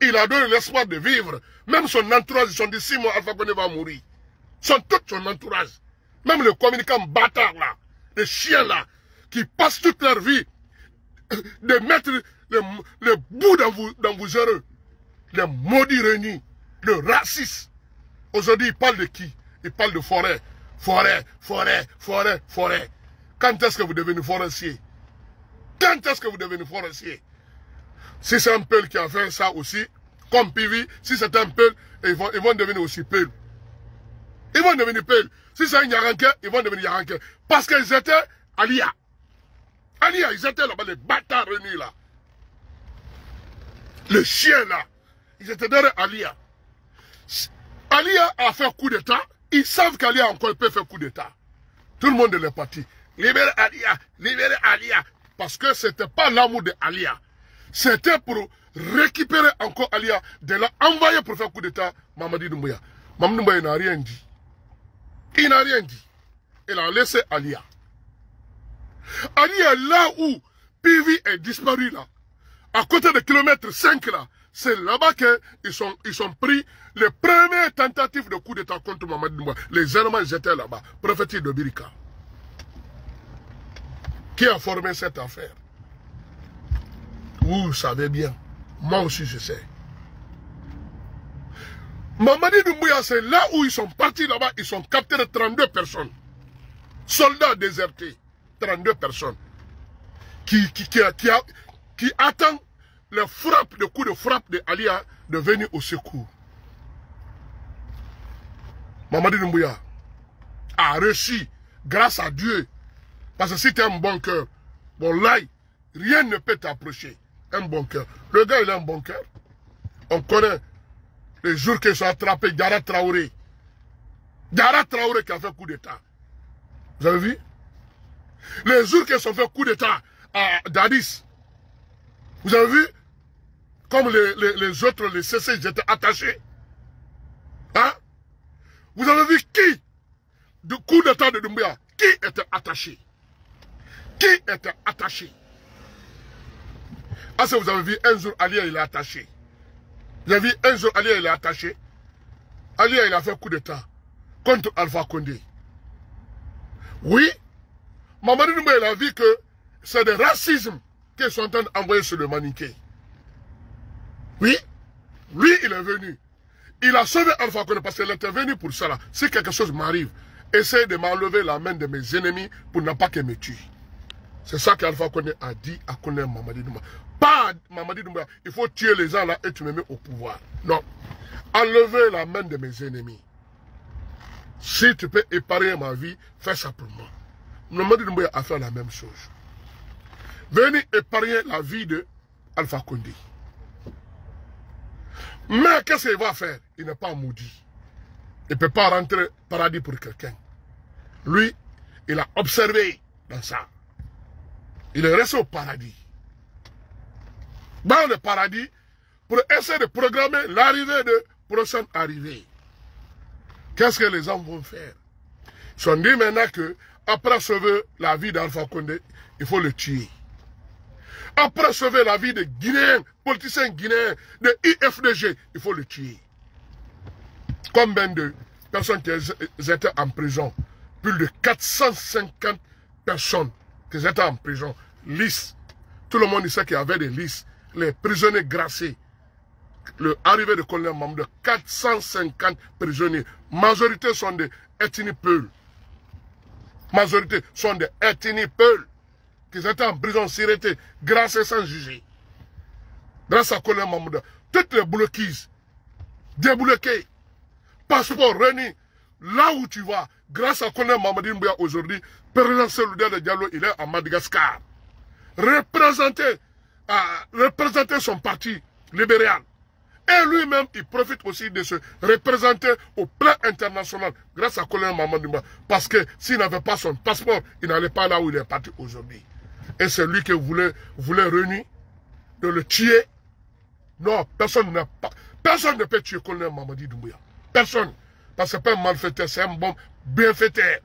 Il a donné l'espoir de vivre. Même son entourage, ils sont dit 6 mois, Alpha Condé va mourir. Tout son entourage. Même les communicants bâtards là, les chiens là, qui passent toute leur vie de mettre le bout dans vos heureux. Les maudits réunis, le racisme. Aujourd'hui, il parle de qui? Il parle de forêt. Forêt. Quand est-ce que vous devenez forestier? Quand est-ce que vous devenez forestier? Si c'est un Peul qui a fait ça aussi, comme Pivi, si c'est un Peul, ils vont devenir aussi Peul. Ils vont devenir Peul. Si c'est un Yaranké, ils vont devenir Yaranké. Parce qu'ils étaient Alia. Alia, ils étaient là-bas, les bâtards réunis là. Les chiens là. Ils étaient derrière Alia. Alia a fait coup d'état. Ils savent qu'Alia encore peut faire coup d'état. Tout le monde est parti. Libérez Alia. Parce que ce n'était pas l'amour de Alia. C'était pour récupérer encore Alia, de la envoyer pour faire coup d'état Mamadi Doumbouya. Mamadi Doumbouya n'a rien dit. Il n'a rien dit. Il a laissé Alia. Alia, là où Pivi est disparu là, à côté de kilomètre 5 là, c'est là-bas qu'ils sont pris les premières tentatives de coup d'état contre Mamadi Doumbouya. Les éléments étaient là-bas. Prophétie de Birika. Qui a formé cette affaire? Vous savez bien. Moi aussi je sais. Mamadi Doumbouya, c'est là où ils sont partis là-bas. Ils sont capturés 32 personnes. Soldats désertés. 32 personnes. Qui attendent le coup de frappe de Alia de venir au secours. Mamadi Doumbouya a reçu, grâce à Dieu, parce que si tu as un bon cœur, bon là, rien ne peut t'approcher. Un bon cœur. Le gars, il a un bon cœur. On connaît les jours qu'ils sont attrapés, Diarra Traoré. Diarra Traoré qui a fait coup d'état. Vous avez vu? Les jours qu'ils ont fait coup d'état à Dadis. Vous avez vu? Comme les autres, les CC, ils étaient attachés. Hein? Vous avez vu qui? Du coup d'état de Doumbouya, qui était attaché? Qui était attaché? Ah, ça vous avez vu, un jour, Alia, il est attaché. Vous avez vu, un jour, Alia, il est attaché. Alia, il a fait coup d'état contre Alpha Condé. Oui, Mamadi Doumbouya, il a vu que c'est des racismes qu'ils sont en train d'envoyer sur le Maniké. Oui, lui, il est venu. Il a sauvé Alpha Condé parce qu'il était venu pour cela. Si quelque chose m'arrive, essaye de m'enlever la main de mes ennemis pour ne pas qu'ils me tuent. C'est ça qu'Alpha Condé a dit à colonel Mamadi Doumbouya. Pas Mamadi Doumbouya, il faut tuer les gens là et tu me mets au pouvoir. Non. Enlever la main de mes ennemis. Si tu peux épargner ma vie, fais ça pour moi. Mamadi Doumbouya a fait la même chose. Venez épargner la vie de Alpha Condé. Mais qu'est-ce qu'il va faire? Il n'est pas maudit. Il ne peut pas rentrer au paradis pour quelqu'un. Lui, il a observé dans ça. Il est resté au paradis. Dans le paradis, pour essayer de programmer l'arrivée de prochaine arrivée. Qu'est-ce que les gens vont faire? Ils sont dit maintenant que, après sauver la vie d'Alpha Condé, il faut le tuer. Après sauver la vie de Guinéens, politiciens guinéens, de IFDG, il faut le tuer. Combien de personnes qui étaient en prison? Plus de 450 personnes qui étaient en prison. Listes. Tout le monde sait qu'il y avait des listes. Les prisonniers graciés. l'arrivée de colonel Mamadou, 450 prisonniers. Majorité sont des ethnies peuls. Majorité sont des ethnies peuls. Qui étaient en prison sûreté, grâce et sans juger. Grâce à colonel Mamadou. Toutes les bloquises, débloquées, passeport remis, là où tu vas, grâce à colonel Mamadi Doumbouya aujourd'hui, président Cellou-Dalein de Diallo, il est à Madagascar. Représenter son parti libéral. Et lui-même, il profite aussi de se représenter au plan international grâce à colonel Mamadi Doumbouya. Parce que s'il n'avait pas son passeport, il n'allait pas là où il est parti aujourd'hui. Et c'est lui qui voulait réunir, de le tuer. Non, personne ne peut tuer colonel Mamadi Doumbouya. Personne. Parce que ce n'est pas un malfaiteur, c'est un bon bienfaiteur.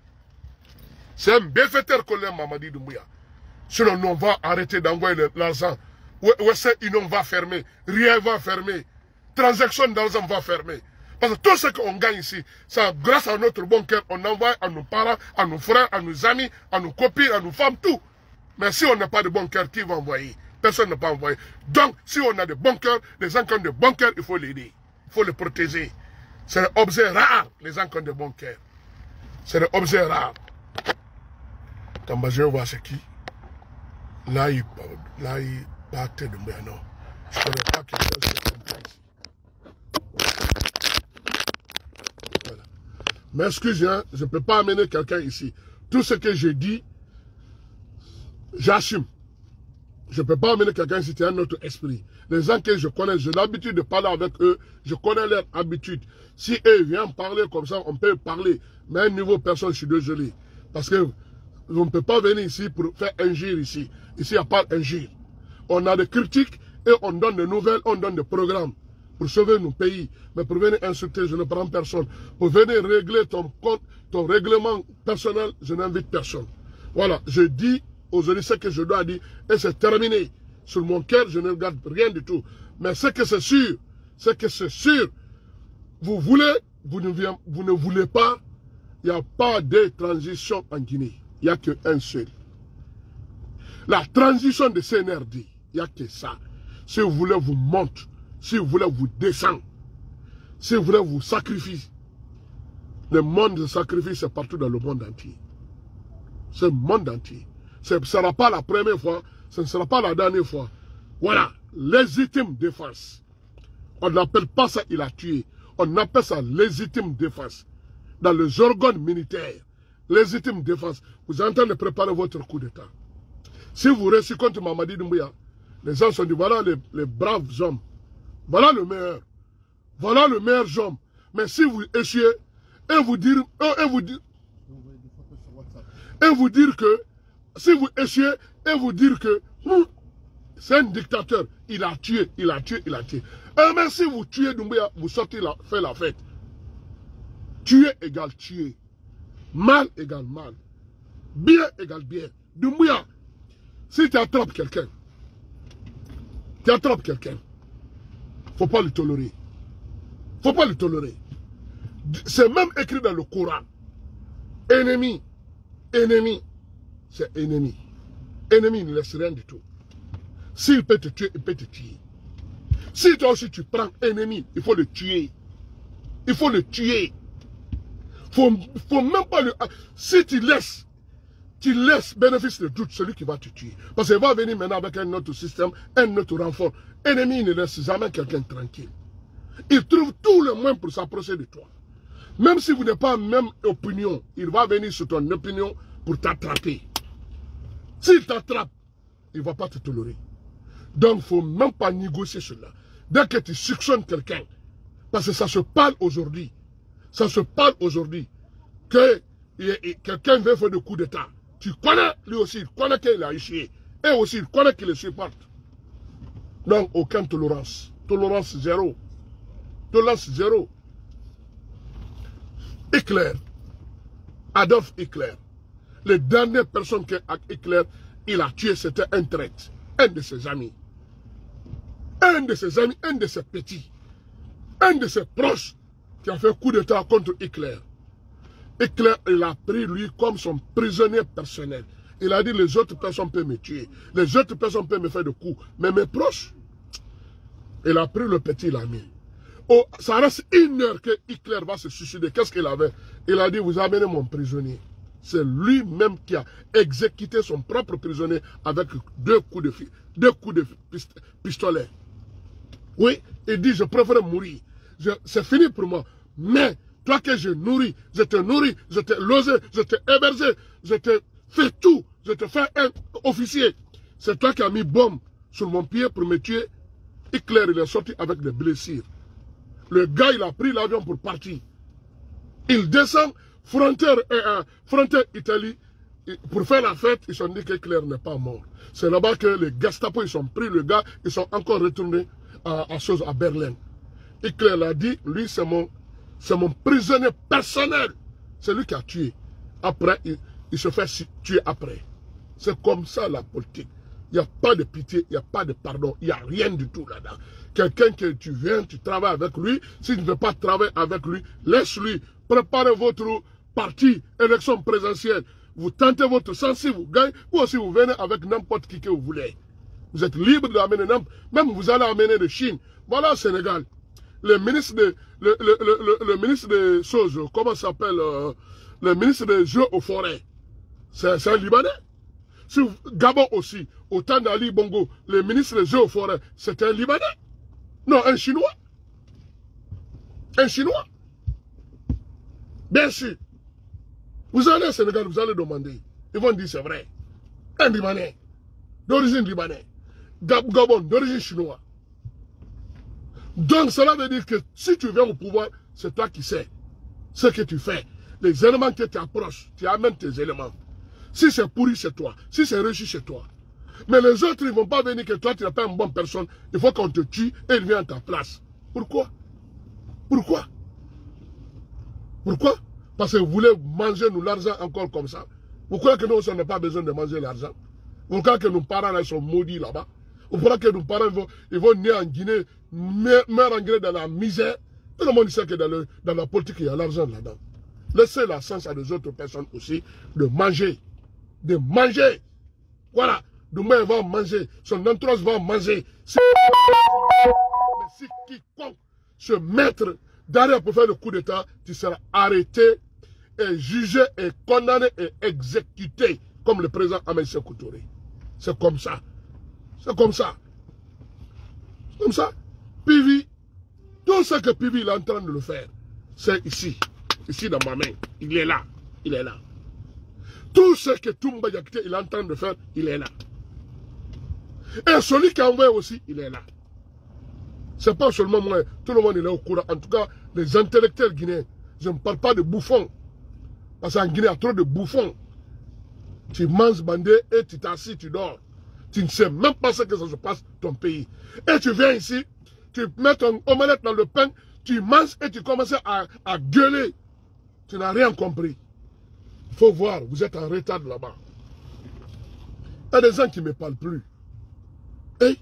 C'est un bienfaiteur, colonel Mamadi Doumbouya. Sinon, nous, on va arrêter d'envoyer l'argent. Western Union va fermer. Rien va fermer. Transaction d'argent va fermer. Parce que tout ce qu'on gagne ici, c'est grâce à notre bon cœur, on envoie à nos parents, à nos frères, à nos amis, à nos copines, à nos femmes, tout. Mais si on n'a pas de bon cœur, qui va envoyer? Personne ne peut envoyer. Donc, si on a de bon cœur, les gens qui ont de bon cœur, il faut l'aider. Il faut les protéger. C'est un objet rare, les gens qui ont de bon cœur. C'est un objet rare. Quand je vois c'est qui, là, il partait de moi, non. Je ne connais pas quelqu'un qui est comme ça ici. Voilà. Mais excusez-moi, je ne peux pas amener quelqu'un ici. Tout ce que j'ai dit, j'assume. Je ne peux pas amener quelqu'un ici, c'est un autre esprit. Les gens que je connais, j'ai l'habitude de parler avec eux, je connais leur habitude. Si eux viennent parler comme ça, on peut parler. Mais à un niveau personne, je suis désolé. Parce que on ne peut pas venir ici pour faire injure ici. Ici, il n'y a pas d'injure. On a des critiques et on donne des nouvelles, on donne des programmes pour sauver nos pays. Mais pour venir insulter, je ne prends personne. Pour venir régler ton compte, ton règlement personnel, je n'invite personne. Voilà, je dis aujourd'hui ce que je dois dire et c'est terminé. Sur mon cœur, je ne regarde rien du tout. Mais ce que c'est sûr, vous ne voulez pas, il n'y a pas de transition en Guinée. Il n'y a qu'un seul. La transition de CNRD, il n'y a que ça. Si vous voulez vous monter, si vous voulez vous descendre, si vous voulez vous sacrifier, le monde de sacrifice, c'est partout dans le monde entier. C'est le monde entier. Ce ne sera pas la première fois, ce ne sera pas la dernière fois. Voilà, légitime défense. On n'appelle pas ça il a tué. On appelle ça légitime défense. Dans les organes militaires, légitime défense. Vous êtes en train de préparer votre coup d'État. Si vous réussissez contre Mamadi Doumbouya, les gens sont dit, voilà les braves hommes. Voilà le meilleur. Voilà le meilleur homme. Mais si vous échouez, et vous dire que, si vous échouez, et vous dire que, c'est un dictateur, il a tué. Mais si vous tuez Doumbouya, vous sortez faire la fête. Tuer égale tuer. Mal égale mal. Bien égale bien. Doumbouya, si tu attrapes quelqu'un, il ne faut pas le tolérer. Faut pas le tolérer. C'est même écrit dans le Coran. Ennemi, c'est ennemi. Ennemi, il ne laisse rien du tout. S'il peut te tuer, il peut te tuer. Si toi aussi tu prends ennemi, il faut le tuer. Il faut le tuer. Faut même pas le... Si tu laisses bénéfice de doute celui qui va te tuer. Parce qu'il va venir maintenant avec un autre système, un autre renfort. Ennemi ne laisse jamais quelqu'un tranquille. Il trouve tout le moyen pour s'approcher de toi. Même si vous n'avez pas la même opinion, il va venir sur ton opinion pour t'attraper. S'il t'attrape, il ne va pas te tolérer. Donc, il ne faut même pas négocier cela. Dès que tu suctionnes quelqu'un, parce que ça se parle aujourd'hui, que quelqu'un veut faire des coups d'État. Tu connais, lui aussi, il connaît qu'il a échoué. Et aussi, il connaît qu'il le supporte. Donc, aucune tolérance. Tolérance zéro. Tolérance zéro. Hitler. Adolf Hitler. Les dernières personnes que Hitler il a tué, c'était un traître. Un de ses amis. Un de ses petits. Un de ses proches qui a fait coup d'État contre Hitler. Hitler, il a pris lui comme son prisonnier personnel. Il a dit, les autres personnes peuvent me tuer. Les autres personnes peuvent me faire des coups. Mais mes proches, Il a pris le petit, il l'a mis. Oh, ça reste 1 heure que Hitler va se suicider. Qu'est-ce qu'il avait? Il a dit, vous amenez mon prisonnier. C'est lui-même qui a exécuté son propre prisonnier avec 2 coups de pistolet. Oui, il dit, je préfère mourir. C'est fini pour moi. Mais, toi que je nourris, je te nourris, je t'ai logé, je t'ai hébergé, je t'ai fait tout, je te fais un officier. C'est toi qui as mis bombe sur mon pied pour me tuer. Hitler, il est sorti avec des blessures. Le gars, il a pris l'avion pour partir. Il descend, frontière Italie, pour faire la fête, ils se sont dit que Hitler n'est pas mort. C'est là-bas que les Gestapo, ils ont pris le gars, ils sont encore retournés à Berlin. Hitler l'a dit, lui, c'est mon prisonnier personnel. C'est lui qui a tué. Après, il se fait tuer après. C'est comme ça la politique. Il n'y a pas de pitié, il n'y a pas de pardon, il n'y a rien du tout là-dedans. Quelqu'un que tu viens, tu travailles avec lui, si tu ne veux pas travailler avec lui, laisse-lui. Préparez votre parti, élection présidentielle. Vous tentez votre sens, si vous gagnez, ou aussi vous venez avec n'importe qui que vous voulez. Vous êtes libre d'amener n'importe, même vous allez amener de Chine. Voilà Sénégal. Le ministre des choses, comment ça s'appelle, le ministre des Jeux aux forêts, c'est un Libanais. Sur Gabon aussi, au temps d'Ali Bongo, le ministre des Jeux aux forêts, c'est un Libanais. Non, un Chinois. Un Chinois. Bien sûr. Vous allez au Sénégal, vous allez demander. Ils vont dire c'est vrai. Un Libanais. D'origine Libanais. Gabon, d'origine chinois. Donc cela veut dire que si tu viens au pouvoir, c'est toi qui sais ce que tu fais. Les éléments que tu approches, tu amènes tes éléments. Si c'est pourri, c'est toi. Si c'est réussi, c'est toi. Mais les autres, ils ne vont pas venir que toi, tu n'es pas une bonne personne. Il faut qu'on te tue et ils viennent à ta place. Pourquoi? Pourquoi? Pourquoi? Parce que vous voulez manger nous l'argent encore comme ça. Vous croyez que nous, on n'a pas besoin de manger l'argent? Vous croyez que nos parents là, sont maudits là-bas? Vous croyez que nos parents ils vont naître en Guinée, meurent en Guinée dans la misère? Tout le monde sait que dans la politique, il y a l'argent là-dedans. Laissez la chance à des autres personnes aussi de manger. De manger. Voilà. Demain, il va manger. Son entourage va manger. Mais si quiconque se mettre derrière pour faire le coup d'État, tu seras arrêté et jugé et condamné et exécuté comme le président Ahmed Sékou Touré. C'est comme ça. C'est comme ça. C'est comme ça. Pivi, tout ce que Pivi est en train de le faire, c'est ici. Ici dans ma main. Il est là. Il est là. Tout ce que Toumba Yakité il est en train de faire, il est là. Et celui qui a envoyé aussi, il est là. C'est pas seulement moi, tout le monde est là au courant. En tout cas, les intellectuels guinéens, je ne parle pas de bouffons. Parce qu'en Guinée, il y a trop de bouffons. Tu manges bandé et tu t'assis, tu dors. Tu ne sais même pas ce que ça se passe dans ton pays. Et tu viens ici, tu mets ton omelette dans le pain, tu manges et tu commences à gueuler. Tu n'as rien compris. Il faut voir, vous êtes en retard là-bas. Il y a des gens qui ne me parlent plus. Hein?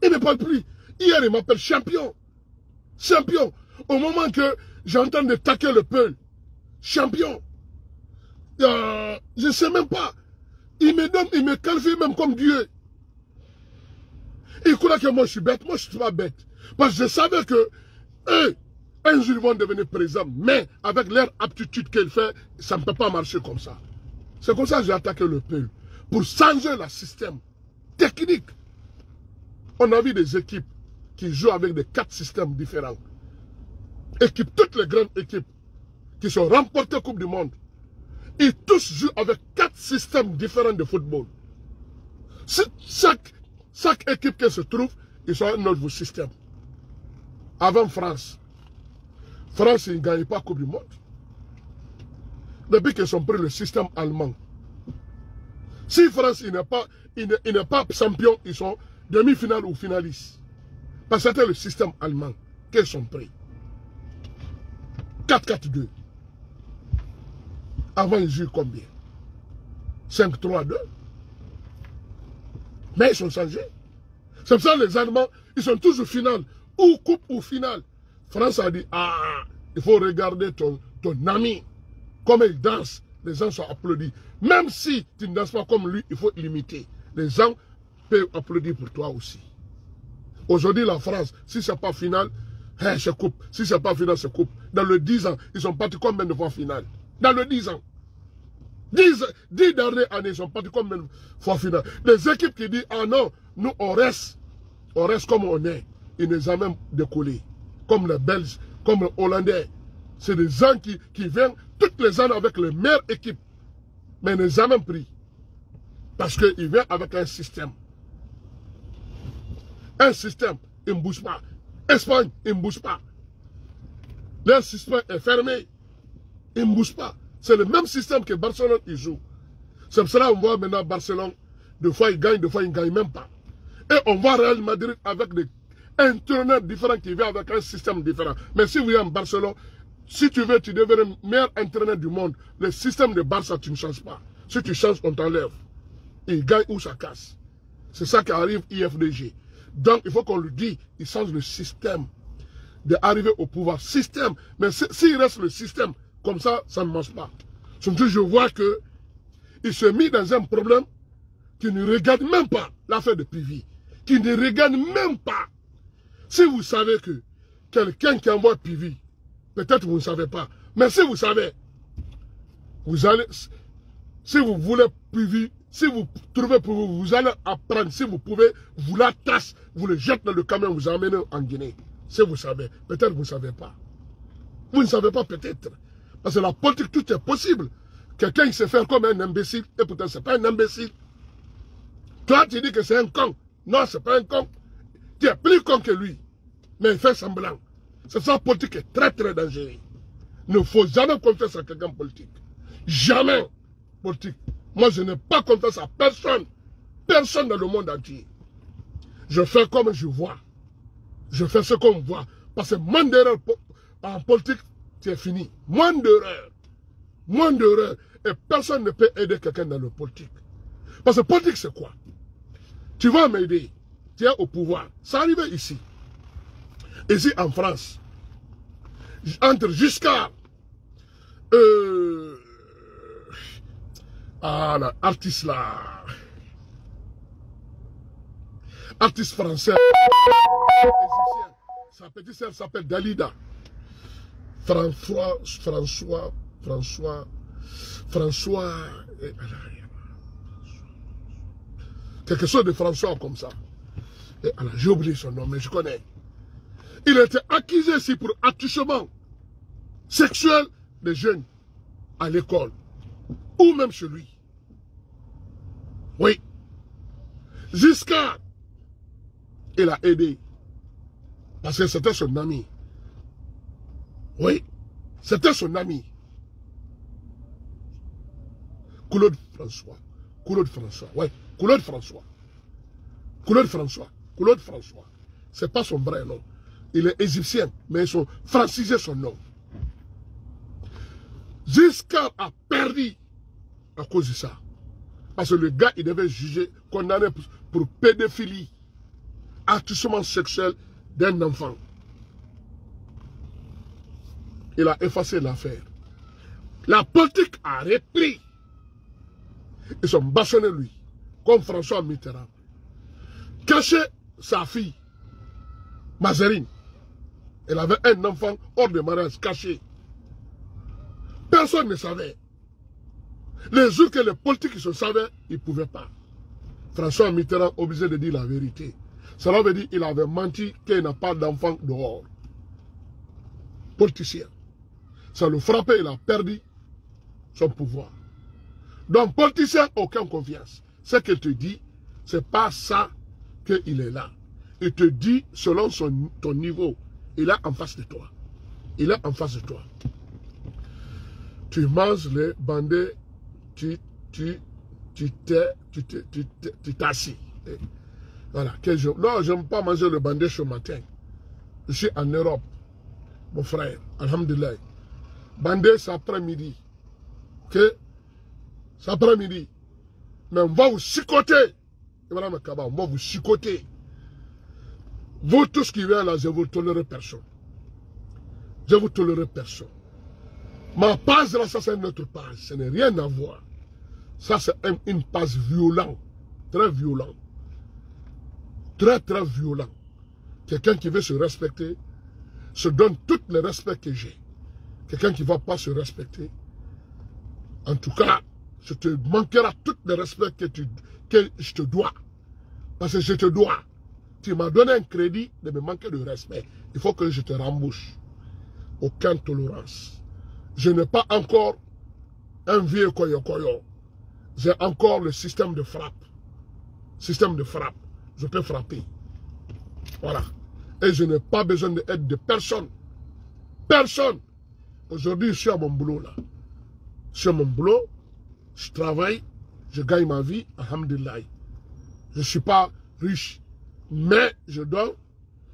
Ils ne me parlent plus. Hier, ils m'appellent champion. Champion. Au moment que j'entends de taquer le peuple. Champion. Je ne sais même pas. Ils me qualifient même comme Dieu. Ils croient que moi je suis bête. Moi je ne suis pas bête. Parce que je savais que eux, un jour ils vont devenir présidents. Mais avec leur aptitude qu'ils font, ça ne peut pas marcher comme ça. C'est comme ça que j'ai attaqué le peuple. Pour changer le système technique. On a vu des équipes qui jouent avec des 4 systèmes différents. Toutes les grandes équipes qui sont remportées Coupe du Monde. Ils tous jouent avec 4 systèmes différents de football. Chaque équipe qui se trouve, ils ont un autre système. Avant France, ils ne gagnent pas Coupe du Monde. Depuis qu'ils ont pris le système allemand. Si France n'est pas champion, ils sont demi-finale ou finalistes. Parce que c'était le système allemand qu'ils sont pris. 4-4-2. Avant, ils jouent combien? 5-3-2. Mais ils sont changés. C'est pour ça que les Allemands, ils sont toujours finale. Ou coupe ou finale. France a dit, ah, il faut regarder ton ami. Comme il danse, les gens sont applaudis. Même si tu ne danses pas comme lui, il faut l'imiter. Les gens peuvent applaudir pour toi aussi. Aujourd'hui, la France, si ce n'est pas final, se coupe. Si ce n'est pas final, se coupe. Dans le 10 ans, ils sont partis combien de fois finale? Dans le 10 ans. 10 dernières années, ils sont partis combien de fois finale? Les équipes qui disent, ah non, nous on reste comme on est. Ils ne ont même décollé. Comme les Belges, comme les Hollandais. C'est des gens qui viennent toutes les années avec les meilleures équipes. Mais ils n'ont jamais pris. Parce qu'ils viennent avec un système. Un système, il ne bouge pas. Espagne, il ne bouge pas. Leur système est fermé. Il ne bouge pas. C'est le même système que Barcelone, il joue. C'est pour cela qu'on voit maintenant Barcelone, des fois il gagne, des fois il ne gagne même pas. Et on voit Real Madrid avec des entraîneurs différents qui viennent avec un système différent. Mais si vous êtes en Barcelone, si tu veux, tu deviens le meilleur entraîneur du monde. Le système de Barça, tu ne changes pas. Si tu changes, on t'enlève. Il gagne ou ça casse. C'est ça qui arrive IFDG. Donc, il faut qu'on lui dise, il change le système d'arriver au pouvoir. Système. Mais s'il reste le système, comme ça, ça ne marche pas. Surtout, je vois qu'il se met dans un problème qui ne regarde même pas l'affaire de Pivi. Qui ne regarde même pas. Si vous savez que quelqu'un qui envoie Pivi, peut-être vous ne savez pas. Mais si vous savez, vous allez, si vous voulez Pivi, si vous trouvez pour vous, vous allez apprendre. Si vous pouvez, vous la tasse, vous le jetez dans le camion, vous emmenez en Guinée. Si vous savez, peut-être vous ne savez pas. Vous ne savez pas peut-être. Parce que la politique, tout est possible. Quelqu'un qui se fait comme un imbécile, et pourtant ce n'est pas un imbécile. Toi, tu dis que c'est un con. Non, ce n'est pas un con. Tu es plus con que lui. Mais il fait semblant. C'est ça, la politique est très très dangereuse. Il ne faut jamais confiance à quelqu'un politique. Jamais politique. Moi, je n'ai pas confiance à personne. Personne dans le monde entier. Je fais comme je vois. Je fais ce qu'on voit. Parce que moins d'erreurs en politique, c'est fini. Moins d'erreurs. Moins d'erreurs. Et personne ne peut aider quelqu'un dans le politique. Parce que politique, c'est quoi? Tu vas m'aider. Tu es au pouvoir. Ça arrive ici. Ici, en France. Entre Giscard. L'artiste là. Artiste français. Sa petite sœur s'appelle Dalida. François. Quelque chose de François comme ça. J'ai oublié son nom, mais je connais. Il a été accusé ici pour attouchement sexuel des jeunes à l'école. Ou même chez lui. Oui. Giscard, il a aidé. Parce que c'était son ami. Oui. C'était son ami. Claude François. Claude François. Oui. Claude François. Claude François. Claude François. Ce n'est pas son vrai nom. Il est égyptien, mais ils ont francisé son nom. Giscard a perdu à cause de ça. Parce que le gars, il devait juger, condamné pour pédophilie, attouchement sexuel d'un enfant. Il a effacé l'affaire. La politique a repris. Ils ont bâchonné lui, comme François Mitterrand. Caché sa fille, Mazerine. Elle avait un enfant hors de mariage, caché. Personne ne savait. Les jours que les politiques se savaient, ils ne pouvaient pas. François Mitterrand obligé de dire la vérité. Cela veut dire qu'il avait menti qu'il n'a pas d'enfant dehors. Politicien. Ça le frappait, il a perdu son pouvoir. Donc, politicien, aucune confiance. Ce qu'il te dit, ce n'est pas ça qu'il est là. Il te dit selon ton niveau. Il est en face de toi. Il est en face de toi. Tu manges les bandits, tu t'assis. Voilà. Non, je n'aime pas manger le bandit ce matin. Je suis en Europe, mon frère. Alhamdulillah. Bandit, c'est après-midi. Ok? C'est après-midi. Mais on va vous chicoter. On va vous chicoter. Vous tous qui viennent là, je ne vous tolérerai personne. Je ne vous tolérerai personne. Ma page là, ça c'est notre page. Ce n'est rien à voir. Ça c'est une page violente. Très violente. Très très violente. Quelqu'un qui veut se respecter se donne tout le respect que j'ai. Quelqu'un qui ne va pas se respecter, en tout cas, je te manquerai tout le respect que je te dois. Parce que je te dois. Tu m'as donné un crédit de me manquer de respect. Il faut que je te rembourse. Aucune tolérance. Je n'ai pas encore un vieux koyo-koyo. J'ai encore le système de frappe. Système de frappe. Je peux frapper. Voilà. Et je n'ai pas besoin d'aide de personne. Personne. Aujourd'hui, je suis à mon boulot là. Je suis à mon boulot. Je travaille. Je gagne ma vie. Alhamdulillah. Je ne suis pas riche. Mais je donne.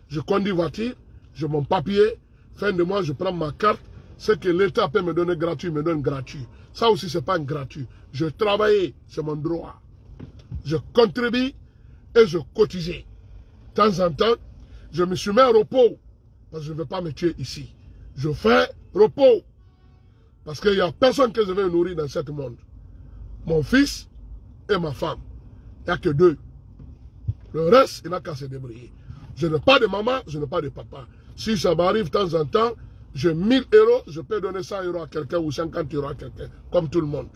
Je conduis voiture. J'ai mon papier. Fin de mois, je prends ma carte. Ce que l'État peut me donner gratuit, me donne gratuit. Ça aussi, ce n'est pas un gratuit. Je travaille. C'est mon droit. Je contribue et je cotise. De temps en temps, je me suis mis à repos. Parce que je ne veux pas me tuer ici. Je fais repos. Parce qu'il n'y a personne que je vais nourrir dans ce monde. Mon fils et ma femme. Il n'y a que deux. Le reste, il n'a qu'à se débrouiller. Je n'ai pas de maman, je n'ai pas de papa. Si ça m'arrive de temps en temps, j'ai 1000 euros, je peux donner 100 euros à quelqu'un ou 50 euros à quelqu'un. Comme tout le monde.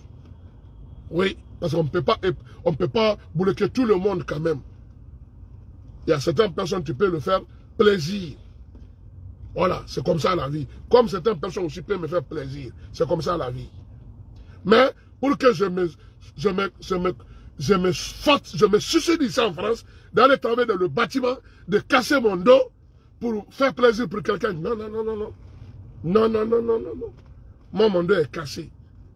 Oui, parce qu'on ne peut pas bloquer tout le monde quand même. Il y a certaines personnes qui peuvent le faire plaisir. Voilà, c'est comme ça la vie. Comme certaines personnes aussi peuvent me faire plaisir. C'est comme ça la vie. Mais pour que je me suicide ici en France, d'aller travailler dans le bâtiment, de casser mon dos pour faire plaisir pour quelqu'un. Non, non, non, non, non. Non, non, non, non, non, non. Moi, mon dos est cassé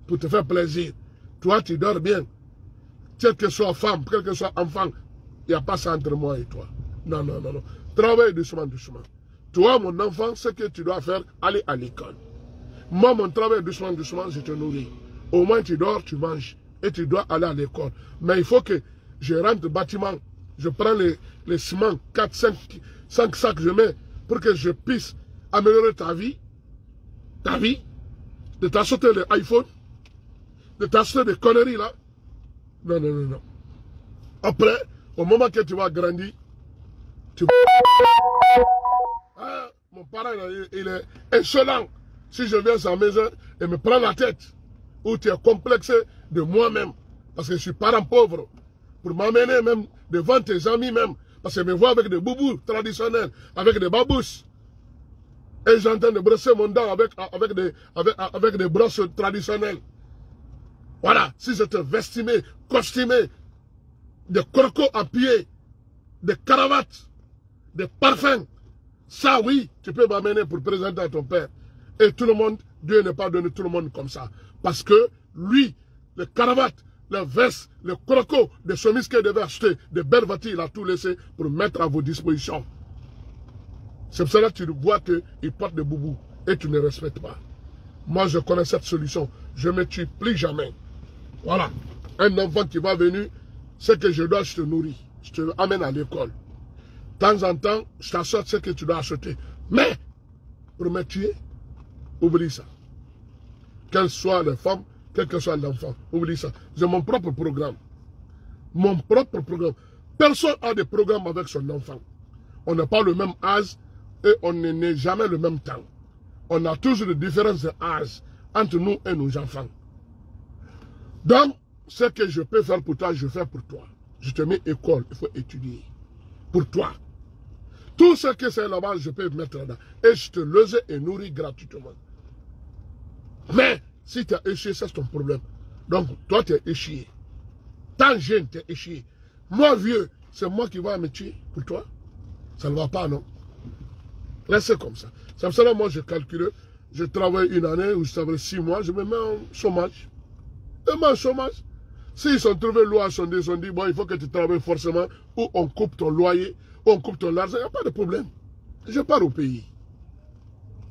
pour te faire plaisir. Toi, tu dors bien. Quelle que soit femme, quel que soit enfant, il n'y a pas ça entre moi et toi. Non, non, non, non. Travaille doucement, doucement. Toi, mon enfant, ce que tu dois faire, aller à l'école. Moi, mon travail, doucement, doucement, je te nourris. Au moins, tu dors, tu manges. Et tu dois aller à l'école. Mais il faut que je rentre au bâtiment. Je prends les ciments, 4, 5 sacs, je mets pour que je puisse améliorer ta vie. Ta vie. De t'acheter l'iPhone. De t'acheter des conneries là. Non, non, non, non. Après, au moment que tu vas grandir, tu vas... Ah, mon parent, il est insolent. Si je viens à sa maison et me prend la tête, ou tu es complexé de moi-même, parce que je suis parent pauvre, pour m'amener même devant tes amis même, parce que je me vois avec des boubous traditionnels, avec des babous, et j'entends de brosser mon dent avec des brosses traditionnelles. Voilà, si je te vestimé, costumé, des crocos à pied, des cravates, des parfums, ça oui, tu peux m'amener pour présenter à ton père. Et tout le monde, Dieu n'est pas donné tout le monde comme ça. Parce que lui, les cravates, les vestes, les crocos, les chemises qu'il devait acheter, des belles voitures, il a tout laissé pour mettre à vos dispositions. C'est pour cela que tu vois qu'il porte des boubous et tu ne respectes pas. Moi, je connais cette solution. Je ne me tue plus jamais. Voilà. Un enfant qui va venir, ce que je dois, je te nourris. Je te amène à l'école. De temps en temps, je t'achète ce que tu dois acheter. Mais, pour me tuer, oublie ça. Quelle soit la femme, quel que soit l'enfant, oublie ça. J'ai mon propre programme. Mon propre programme. Personne n'a de programme avec son enfant. On n'a pas le même âge et on n'est jamais le même temps. On a toujours des différences d'âge entre nous et nos enfants. Donc, ce que je peux faire pour toi, je fais pour toi. Je te mets école, il faut étudier. Pour toi. Tout ce que c'est là-bas, je peux mettre là-dedans. Et je te lose et nourris gratuitement. Mais, si tu as échoué, c'est ton problème. Donc, toi, tu es échoué. Tant jeune, tu es échoué. Moi, vieux, c'est moi qui vais me tuer pour toi. Ça ne va pas, non? Restez comme ça. C'est pour ça que moi, je calcule. Je travaille une année ou je travaille 6 mois, je me mets en chômage. Et moi, en chômage. S'ils sont trouvés loi, ils sont dit, bon, il faut que tu travailles forcément, ou on coupe ton loyer, ou on coupe ton argent, il n'y a pas de problème. Je pars au pays.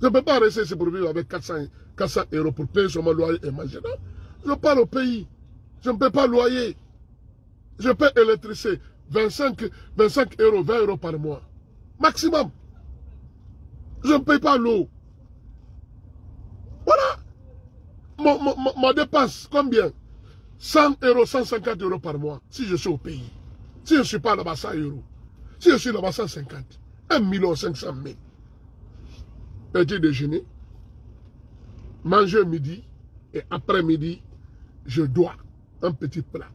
Je ne peux pas rester ici pour vivre avec 400 euros pour payer sur mon loyer et manger. Non, je pars au pays. Je ne peux pas loyer. Je paie électricité 25 euros, 20 euros par mois. Maximum. Je ne paye pas l'eau. Voilà. Ma dépense, combien? 100 euros, 150 euros par mois, si je suis au pays. Si je ne suis pas là-bas, 100 euros. Si je suis là-bas, 150. 1 500 000. Petit déjeuner, manger midi et après-midi, je dois un petit plat.